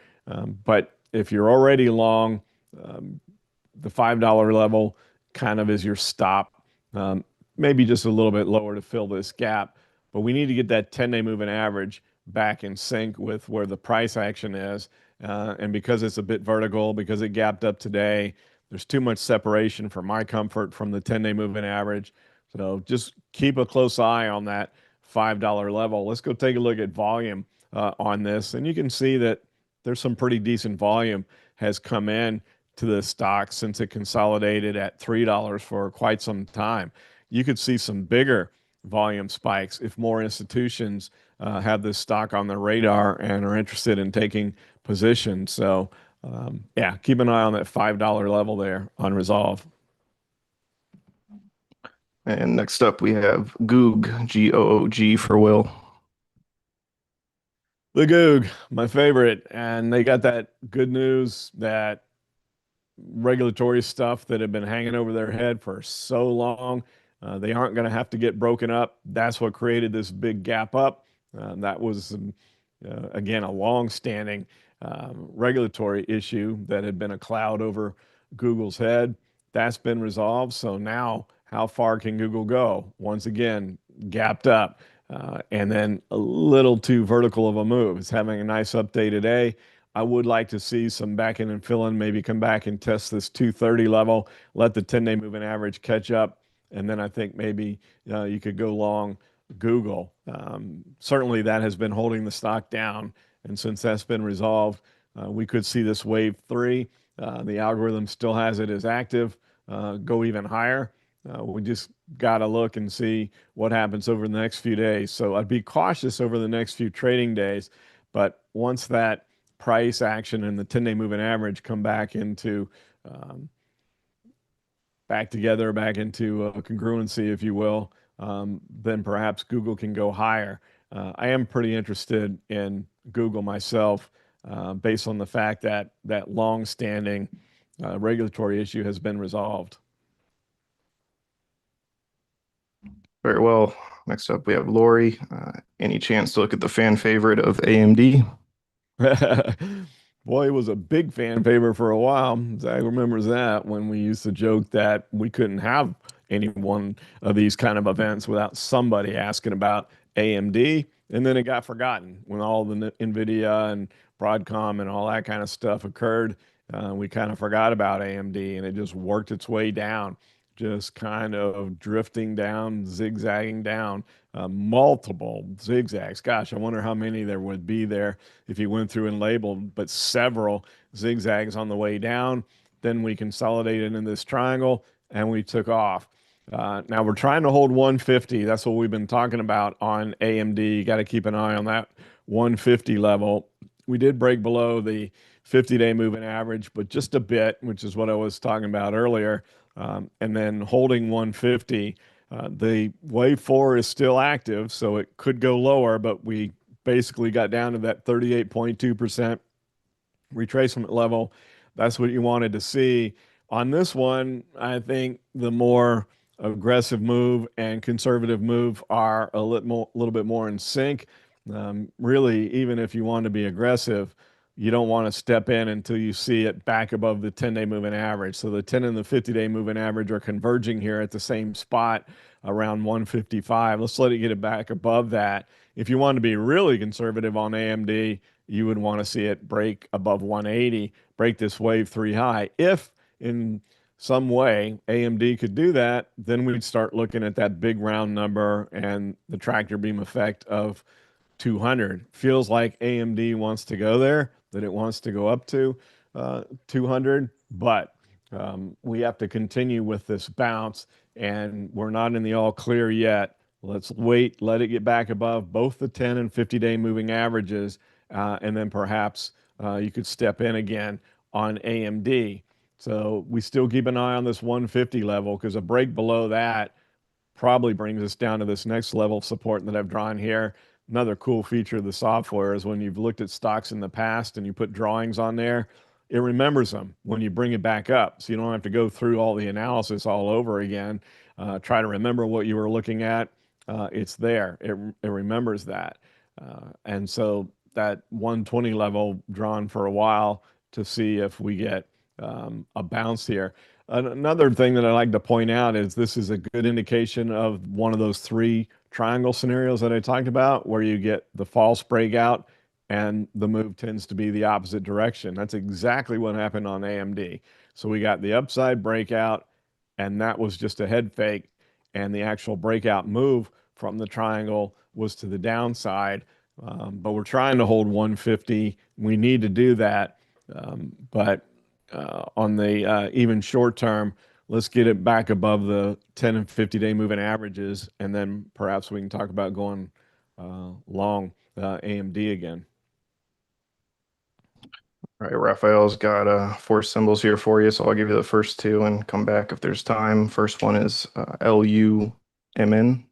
But if you're already long, the $5 level kind of is your stop. Um, Maybe just a little bit lower to fill this gap. But we need to get that 10-day moving average back in sync with where the price action is. And because it's a bit vertical, because it gapped up today, there's too much separation for my comfort from the 10-day moving average. So just keep a close eye on that $5 level. Let's go take a look at volume on this. And you can see that there's some pretty decent volume has come in to the stock since it consolidated at $3 for quite some time. You could see some bigger volume spikes if more institutions have this stock on their radar and are interested in taking positions. So, yeah, keep an eye on that $5 level there on resolve. And next up, we have Goog, Goog for Will. The Goog, my favorite, and they got that good news that regulatory stuff that had been hanging over their head for so long. They aren't going to have to get broken up. That's what created this big gap up. That was, again, a long-standing regulatory issue that had been a cloud over Google's head. That's been resolved. So now, how far can Google go? Once again, gapped up. And then a little too vertical of a move. It's having a nice update today. I would like to see some back in and fill in, maybe come back and test this 230 level, let the 10-day moving average catch up, and then I think maybe you could go long Google. Certainly that has been holding the stock down, and since that's been resolved, we could see this wave three. The algorithm still has it as active, go even higher. We just got to look and see what happens over the next few days. So I'd be cautious over the next few trading days, but once that price action and the 10-day moving average come back into back together, back into congruency, if you will, then perhaps Google can go higher. I am pretty interested in Google myself, based on the fact that that long-standing regulatory issue has been resolved. Very well. Next up, we have Lori. Any chance to look at the fan favorite of AMD? Boy, he was a big fan favorite for a while. Zack remembers that when we used to joke that we couldn't have any one of these kind of events without somebody asking about AMD. And then it got forgotten when all the NVIDIA and Broadcom and all that kind of stuff occurred. We kind of forgot about AMD and it just worked its way down, just kind of drifting down, zigzagging down, multiple zigzags. Gosh, I wonder how many there would be there if you went through and labeled, but several zigzags on the way down. Then we consolidated in this triangle and we took off. Now we're trying to hold 150. That's what we've been talking about on AMD. You got to keep an eye on that 150 level. We did break below the 50-day moving average, but just a bit, which is what I was talking about earlier. And then holding 150. The wave four is still active, so it could go lower, but we basically got down to that 38.2% retracement level. That's what you wanted to see. On this one, I think the more aggressive move and conservative move are a little bit more in sync. Really, even if you want to be aggressive, you don't want to step in until you see it back above the 10-day moving average. So the 10 and the 50-day moving average are converging here at the same spot around 155. Let's let it get it back above that. If you want to be really conservative on AMD, you would want to see it break above 180, break this wave three high. If in some way AMD could do that, then we'd start looking at that big round number and the tractor beam effect of 200. Feels like AMD wants to go there, that it wants to go up to 200, but we have to continue with this bounce, and we're not in the all clear yet. Let's wait, let it get back above both the 10 and 50-day moving averages, and then perhaps you could step in again on AMD. So we still keep an eye on this 150 level because a break below that probably brings us down to this next level of support that I've drawn here. Another cool feature of the software is when you've looked at stocks in the past and you put drawings on there, it remembers them when you bring it back up. So you don't have to go through all the analysis all over again. Try to remember what you were looking at. It's there. It remembers that. And so that 120 level drawn for a while to see if we get a bounce here. Another thing that I like to point out is this is a good indication of one of those three triangle scenarios that I talked about, where you get the false breakout and the move tends to be the opposite direction. That's exactly what happened on AMD. So we got the upside breakout, and that was just a head fake, and the actual breakout move from the triangle was to the downside. But we're trying to hold 150. We need to do that. But on the even short term, let's get it back above the 10 and 50-day moving averages, and then perhaps we can talk about going long AMD again. All right, Raphael's got four symbols here for you, so I'll give you the first two and come back if there's time. First one is LUMN.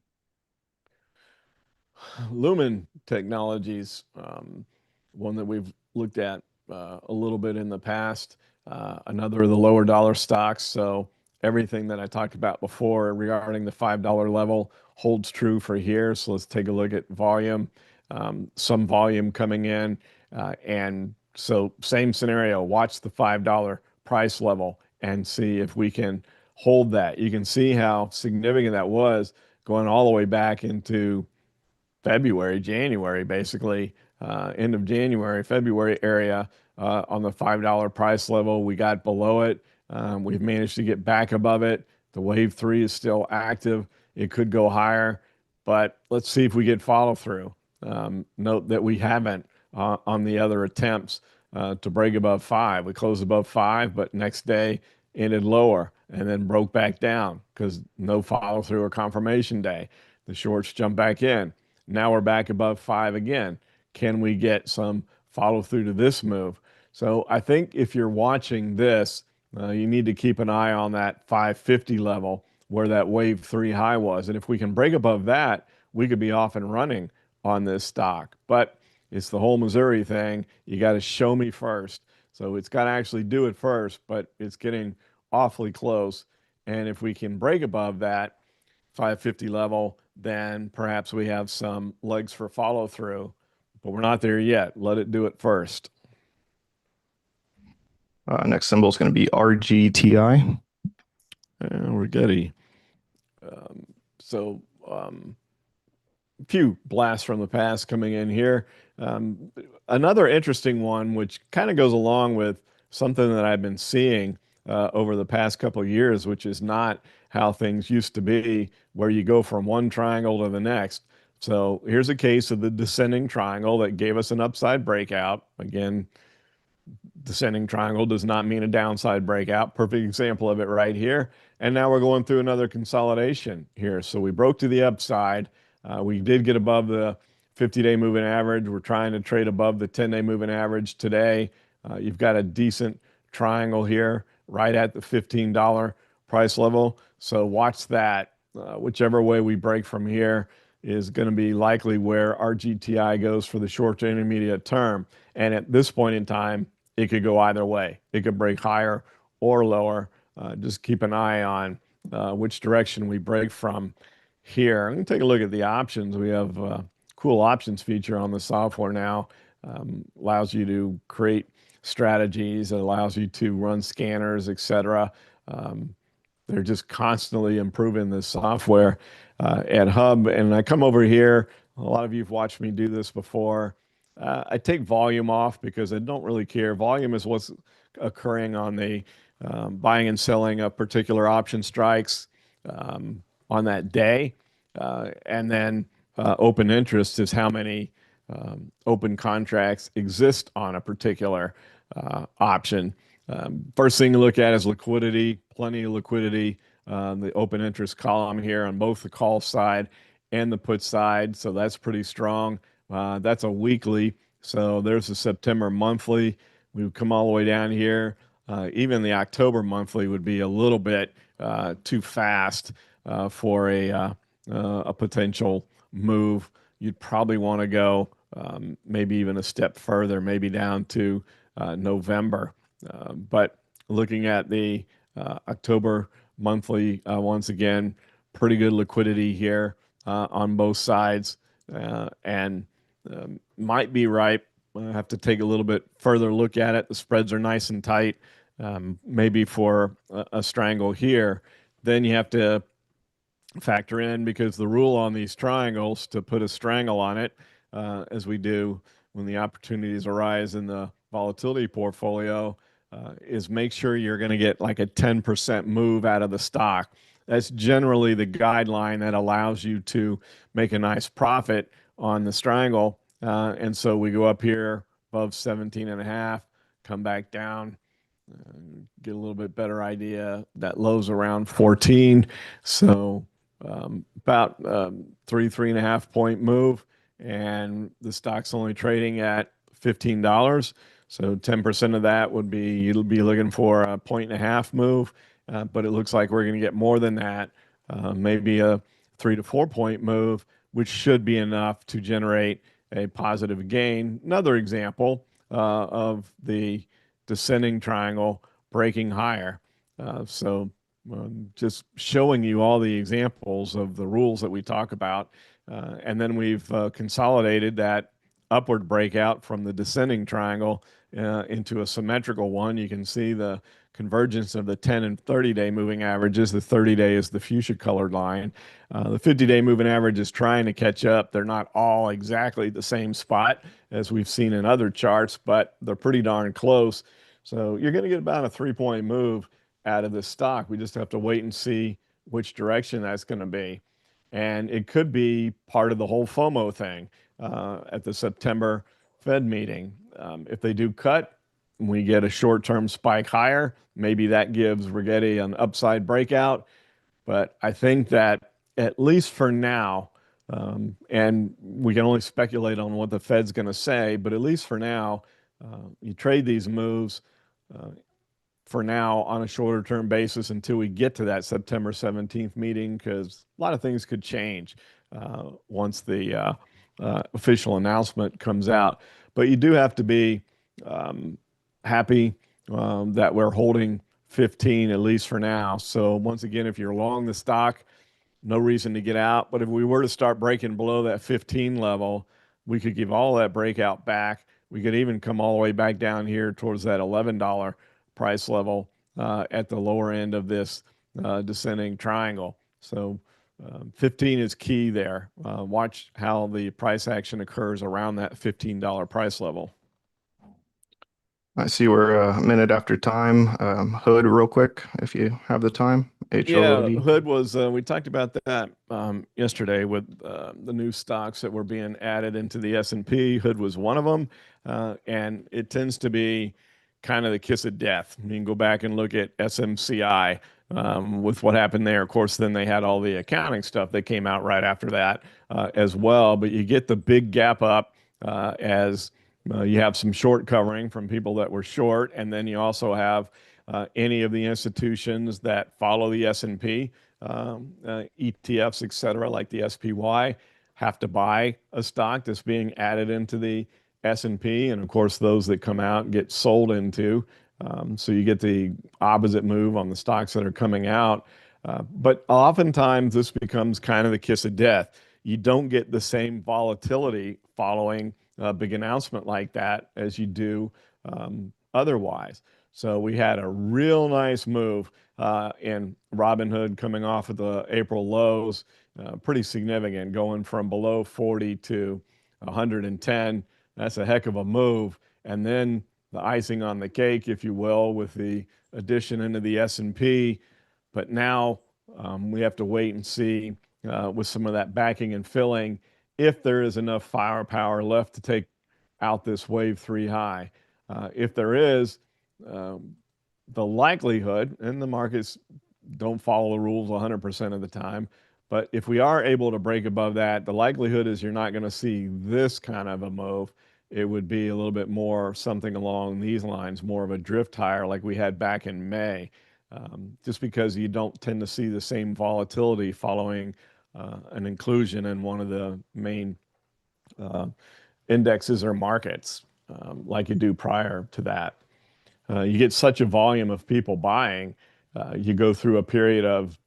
Lumen Technologies, one that we've looked at a little bit in the past, another of the lower dollar stocks. So everything that I talked about before regarding the $5 level holds true for here. So let's take a look at volume, some volume coming in. And so same scenario, watch the $5 price level and see if we can hold that. You can see how significant that was going all the way back into February, January, basically, end of January, February area on the $5 price level. We got below it. We've managed to get back above it. The wave three is still active. It could go higher, but let's see if we get follow through. Note that we haven't on the other attempts to break above five. We closed above five, but next day ended lower and then broke back down because no follow through or confirmation day. The shorts jump back in. Now we're back above five again. Can we get some follow through to this move? So I think if you're watching this, you need to keep an eye on that 550 level where that wave three high was. And if we can break above that, we could be off and running on this stock. But it's the whole Missouri thing. You got to show me first. So it's got to actually do it first, but it's getting awfully close. And if we can break above that 550 level, then perhaps we have some legs for follow through, but we're not there yet. Let it do it first. Next symbol is going to be RGTI. We're goody. So, few blasts from the past coming in here. Another interesting one, which kind of goes along with something that I've been seeing over the past couple of years, which is not how things used to be, where you go from one triangle to the next. So here's a case of the descending triangle that gave us an upside breakout. Again, descending triangle does not mean a downside breakout. Perfect example of it right here. And now we're going through another consolidation here. So we broke to the upside. We did get above the 50-day moving average. We're trying to trade above the 10-day moving average today. You've got a decent triangle here right at the $15 price level. So watch that. Whichever way we break from here is going to be likely where our GTI goes for the short to intermediate term. And at this point in time, it could go either way. It could break higher or lower. Just keep an eye on which direction we break from here. I'm going to take a look at the options. We have a cool options feature on the software now. allows you to create strategies. It allows you to run scanners, etc. Um, they're just constantly improving the software at Hub. And I come over here. A lot of you've watched me do this before. I take volume off because I don't really care. Volume is what's occurring on the buying and selling of particular option strikes on that day. And then open interest is how many open contracts exist on a particular option. First thing to look at is liquidity, plenty of liquidity. The open interest column here on both the call side and the put side. So that's pretty strong. That's a weekly. So there's a September monthly. We would come all the way down here. Even the October monthly would be a little bit too fast for a potential move. You'd probably want to go maybe even a step further, maybe down to November. But looking at the October monthly, once again, pretty good liquidity here on both sides, and might be ripe. I have to take a little bit further look at it. The spreads are nice and tight, maybe for a strangle here. Then you have to factor in, because the rule on these triangles to put a strangle on it, as we do when the opportunities arise in the volatility portfolio, is make sure you're going to get like a 10% move out of the stock. That's generally the guideline that allows you to make a nice profit on the strangle. And so we go up here above 17 and a half, come back down, get a little bit better idea. That low's around 14. So about 3.5 point move, and the stock's only trading at $15. So 10% of that would be, you'll be looking for a 1.5 move, but it looks like we're going to get more than that, maybe a 3 to 4 point move, which should be enough to generate a positive gain. Another example of the descending triangle breaking higher. So just showing you all the examples of the rules that we talk about. And then we've consolidated that upward breakout from the descending triangle into a symmetrical one. You can see the convergence of the 10 and 30-day moving averages. The 30-day is the fuchsia colored line. The 50-day moving average is trying to catch up. They're not all exactly the same spot as we've seen in other charts, but they're pretty darn close. So you're going to get about a 3-point move out of this stock. We just have to wait and see which direction that's going to be. And it could be part of the whole FOMO thing at the September Fed meeting. If they do cut, we get a short-term spike higher. Maybe that gives Rigetti an upside breakout. But I think that at least for now, and we can only speculate on what the Fed's going to say, but at least for now, you trade these moves for now on a shorter term basis until we get to that September 17th meeting, because a lot of things could change once the official announcement comes out. But you do have to be happy that we're holding 15, at least for now. So once again, if you're long the stock, no reason to get out. But if we were to start breaking below that 15 level, we could give all that breakout back. We could even come all the way back down here towards that $11 price level at the lower end of this descending triangle. So 15 is key there. Watch how the price action occurs around that $15 price level. I see we're a minute after time. Hood real quick, if you have the time. Yeah, HOOD. Hood was, we talked about that yesterday with the new stocks that were being added into the S&P. Hood was one of them. And it tends to be kind of the kiss of death. You can go back and look at SMCI with what happened there. Of course, then they had all the accounting stuff that came out right after that as well. But you get the big gap up as you have some short covering from people that were short, and then you also have any of the institutions that follow the S&P, ETFs, et cetera, like the SPY, have to buy a stock that's being added into the S&P, and of course those that come out get sold into. So you get the opposite move on the stocks that are coming out. But oftentimes this becomes kind of the kiss of death. You don't get the same volatility following big announcement like that as you do otherwise. So we had a real nice move in Robinhood coming off of the April lows, pretty significant, going from below 40 to 110. That's a heck of a move. And then the icing on the cake, if you will, with the addition into the S&P. But now we have to wait and see with some of that backing and filling if there is enough firepower left to take out this wave three high. If there is, the likelihood, and the markets don't follow the rules 100% of the time, but if we are able to break above that, the likelihood is you're not going to see this kind of a move. It would be a little bit more something along these lines, more of a drift higher like we had back in May, just because you don't tend to see the same volatility following an inclusion in one of the main uh, indexes or markets like you do prior to that. You get such a volume of people buying, you go through a period of,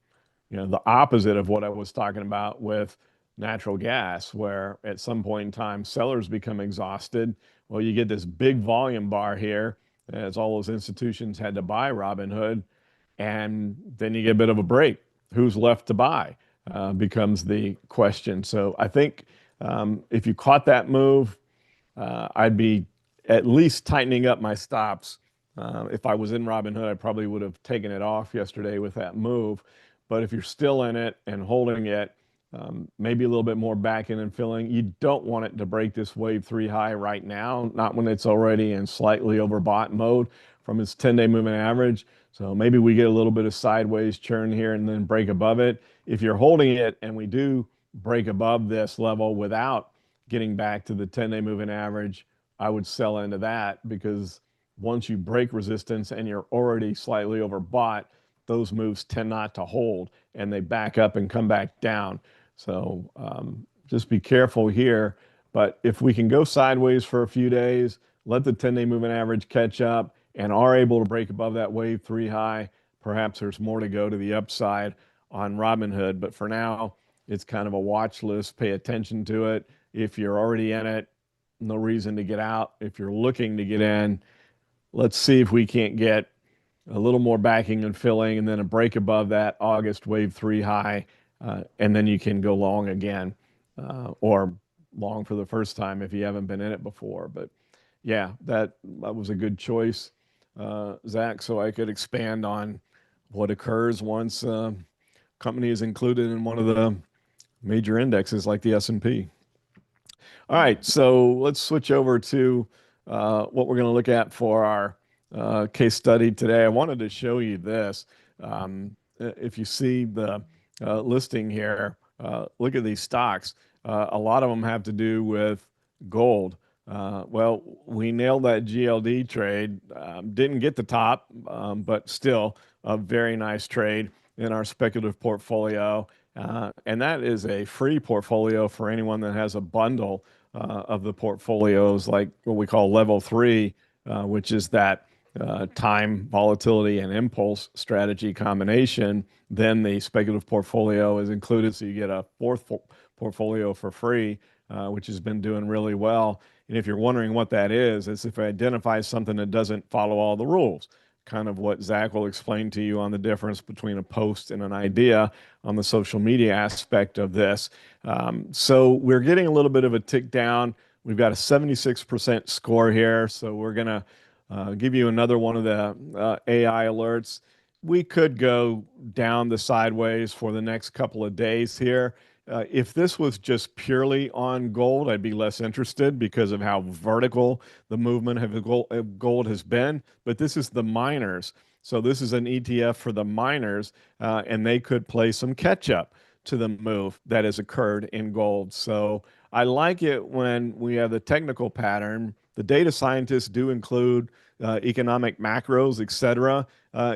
the opposite of what I was talking about with natural gas, where at some point in time sellers become exhausted. Well, you get this big volume bar here as all those institutions had to buy Robinhood, and then you get a bit of a break. Who's left to buy becomes the question. So I think if you caught that move, I'd be at least tightening up my stops. If I was in Robinhood, I probably would have taken it off yesterday with that move. But if you're still in it and holding it, maybe a little bit more back in and filling. You don't want it to break this wave three high right now, not when it's already in slightly overbought mode from its 10-day moving average. So maybe we get a little bit of sideways churn here and then break above it. If you're holding it and we do break above this level without getting back to the 10-day moving average, I would sell into that, because once you break resistance and you're already slightly overbought, those moves tend not to hold and they back up and come back down. So just be careful here. But if we can go sideways for a few days, let the 10-day moving average catch up and are able to break above that wave three high, perhaps there's more to go to the upside on Robinhood. But for now, it's kind of a watch list. Pay attention to it. If you're already in it, no reason to get out. If you're looking to get in, let's see if we can't get a little more backing and filling and then a break above that August wave three high. And then you can go long again, or long for the first time if you haven't been in it before. But yeah, that was a good choice, Zach, so I could expand on what occurs once company is included in one of the major indexes like the S&P. All right, so let's switch over to what we're going to look at for our case study today. I wanted to show you this. If you see the listing here, look at these stocks. A lot of them have to do with gold. Well, we nailed that GLD trade. Didn't get the top, but still a very nice trade in our speculative portfolio. And that is a free portfolio for anyone that has a bundle of the portfolios, like what we call level three, which is that time, volatility, and impulse strategy combination. Then the speculative portfolio is included, so you get a fourth portfolio for free, which has been doing really well. And if you're wondering what that is, it's if it identifies something that doesn't follow all the rules. Kind of what Zack will explain to you on the difference between a post and an idea on the social media aspect of this. So we're getting a little bit of a tick down. We've got a 76% score here, so we're going to give you another one of the AI alerts. We could go down the sideways for the next couple of days here. If this was just purely on gold, I'd be less interested because of how vertical the movement of gold has been. But this is the miners. So this is an ETF for the miners, and they could play some catch up to the move that has occurred in gold. So I like it when we have the technical pattern. The data scientists do include economic macros, et cetera,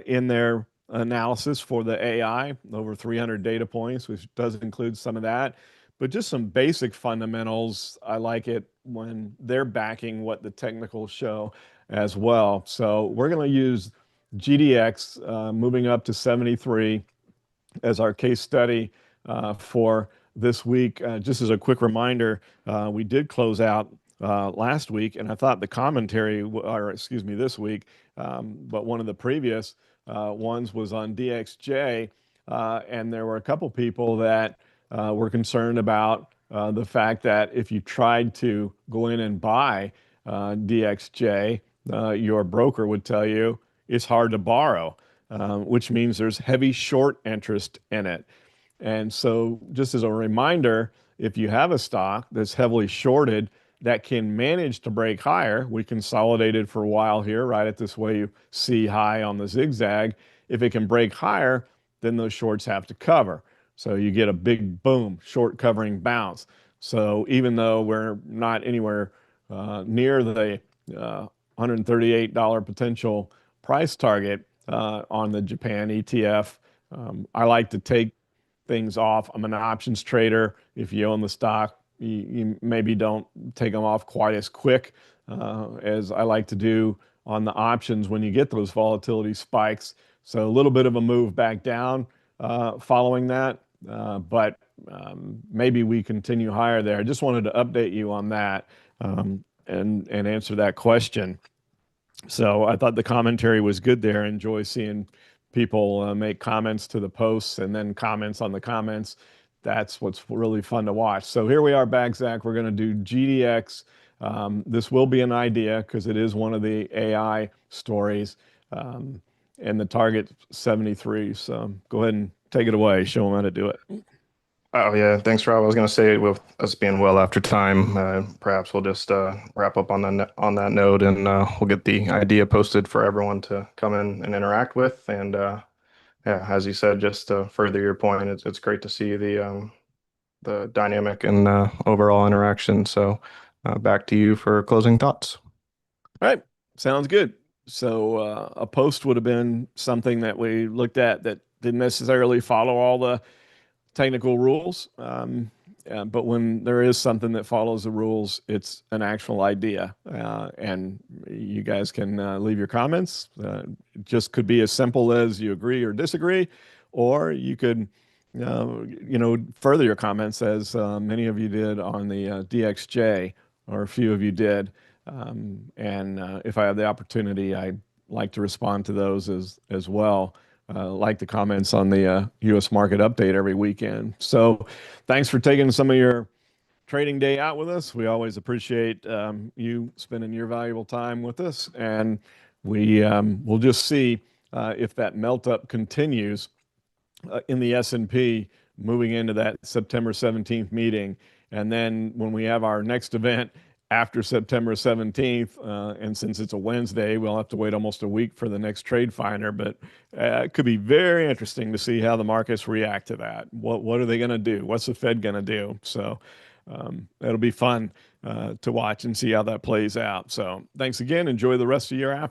in their analysis for the AI, over 300 data points, which does include some of that. But just some basic fundamentals, I like it when they're backing what the technicals show as well. So we're going to use GDX moving up to 73 as our case study for this week. Just as a quick reminder, we did close out last week, and I thought the commentary, or excuse me, this week, but one of the previous ones was on DXJ, and there were a couple people that were concerned about the fact that if you tried to go in and buy DXJ, your broker would tell you it's hard to borrow, which means there's heavy short interest in it. And so, just as a reminder, if you have a stock that's heavily shorted that can manage to break higher, we consolidated for a while here, right at this way you see high on the zigzag. If it can break higher, then those shorts have to cover. So you get a big boom, short covering bounce. So even though we're not anywhere near the $138 potential price target on the Japan ETF, I like to take things off. I'm an options trader. If you own the stock, you maybe don't take them off quite as quick as I like to do on the options when you get those volatility spikes. So a little bit of a move back down following that, but maybe we continue higher there. I just wanted to update you on that and answer that question. So I thought the commentary was good there. Enjoy seeing people make comments to the posts and then comments on the comments. That's what's really fun to watch. So here we are back, Zach. We're going to do GDX. This will be an idea because it is one of the AI stories. And the target 73. So go ahead and take it away. Show them how to do it. Oh yeah, thanks, Rob. I was going to say, with us being well after time, perhaps we'll just wrap up on that note, and we'll get the idea posted for everyone to come in and interact with. And yeah, as you said, just to further your point, it's great to see the dynamic and overall interaction. So back to you for closing thoughts. All right, sounds good. So a post would have been something that we looked at that didn't necessarily follow all the technical rules. But when there is something that follows the rules, it's an actual idea. And you guys can leave your comments. It just could be as simple as you agree or disagree, or you could, further your comments as many of you did on the DXJ, or a few of you did. And if I have the opportunity, I'd like to respond to those as well. Like the comments on the U.S. market update every weekend. So thanks for taking some of your trading day out with us. We always appreciate you spending your valuable time with us. And we'll just see if that melt up continues in the S&P moving into that September 17th meeting. And then when we have our next event after September 17th, and since it's a Wednesday, we'll have to wait almost a week for the next TradeFinder, but it could be very interesting to see how the markets react to that. What are they going to do? What's the Fed going to do? So it'll be fun to watch and see how that plays out. So thanks again. Enjoy the rest of your afternoon.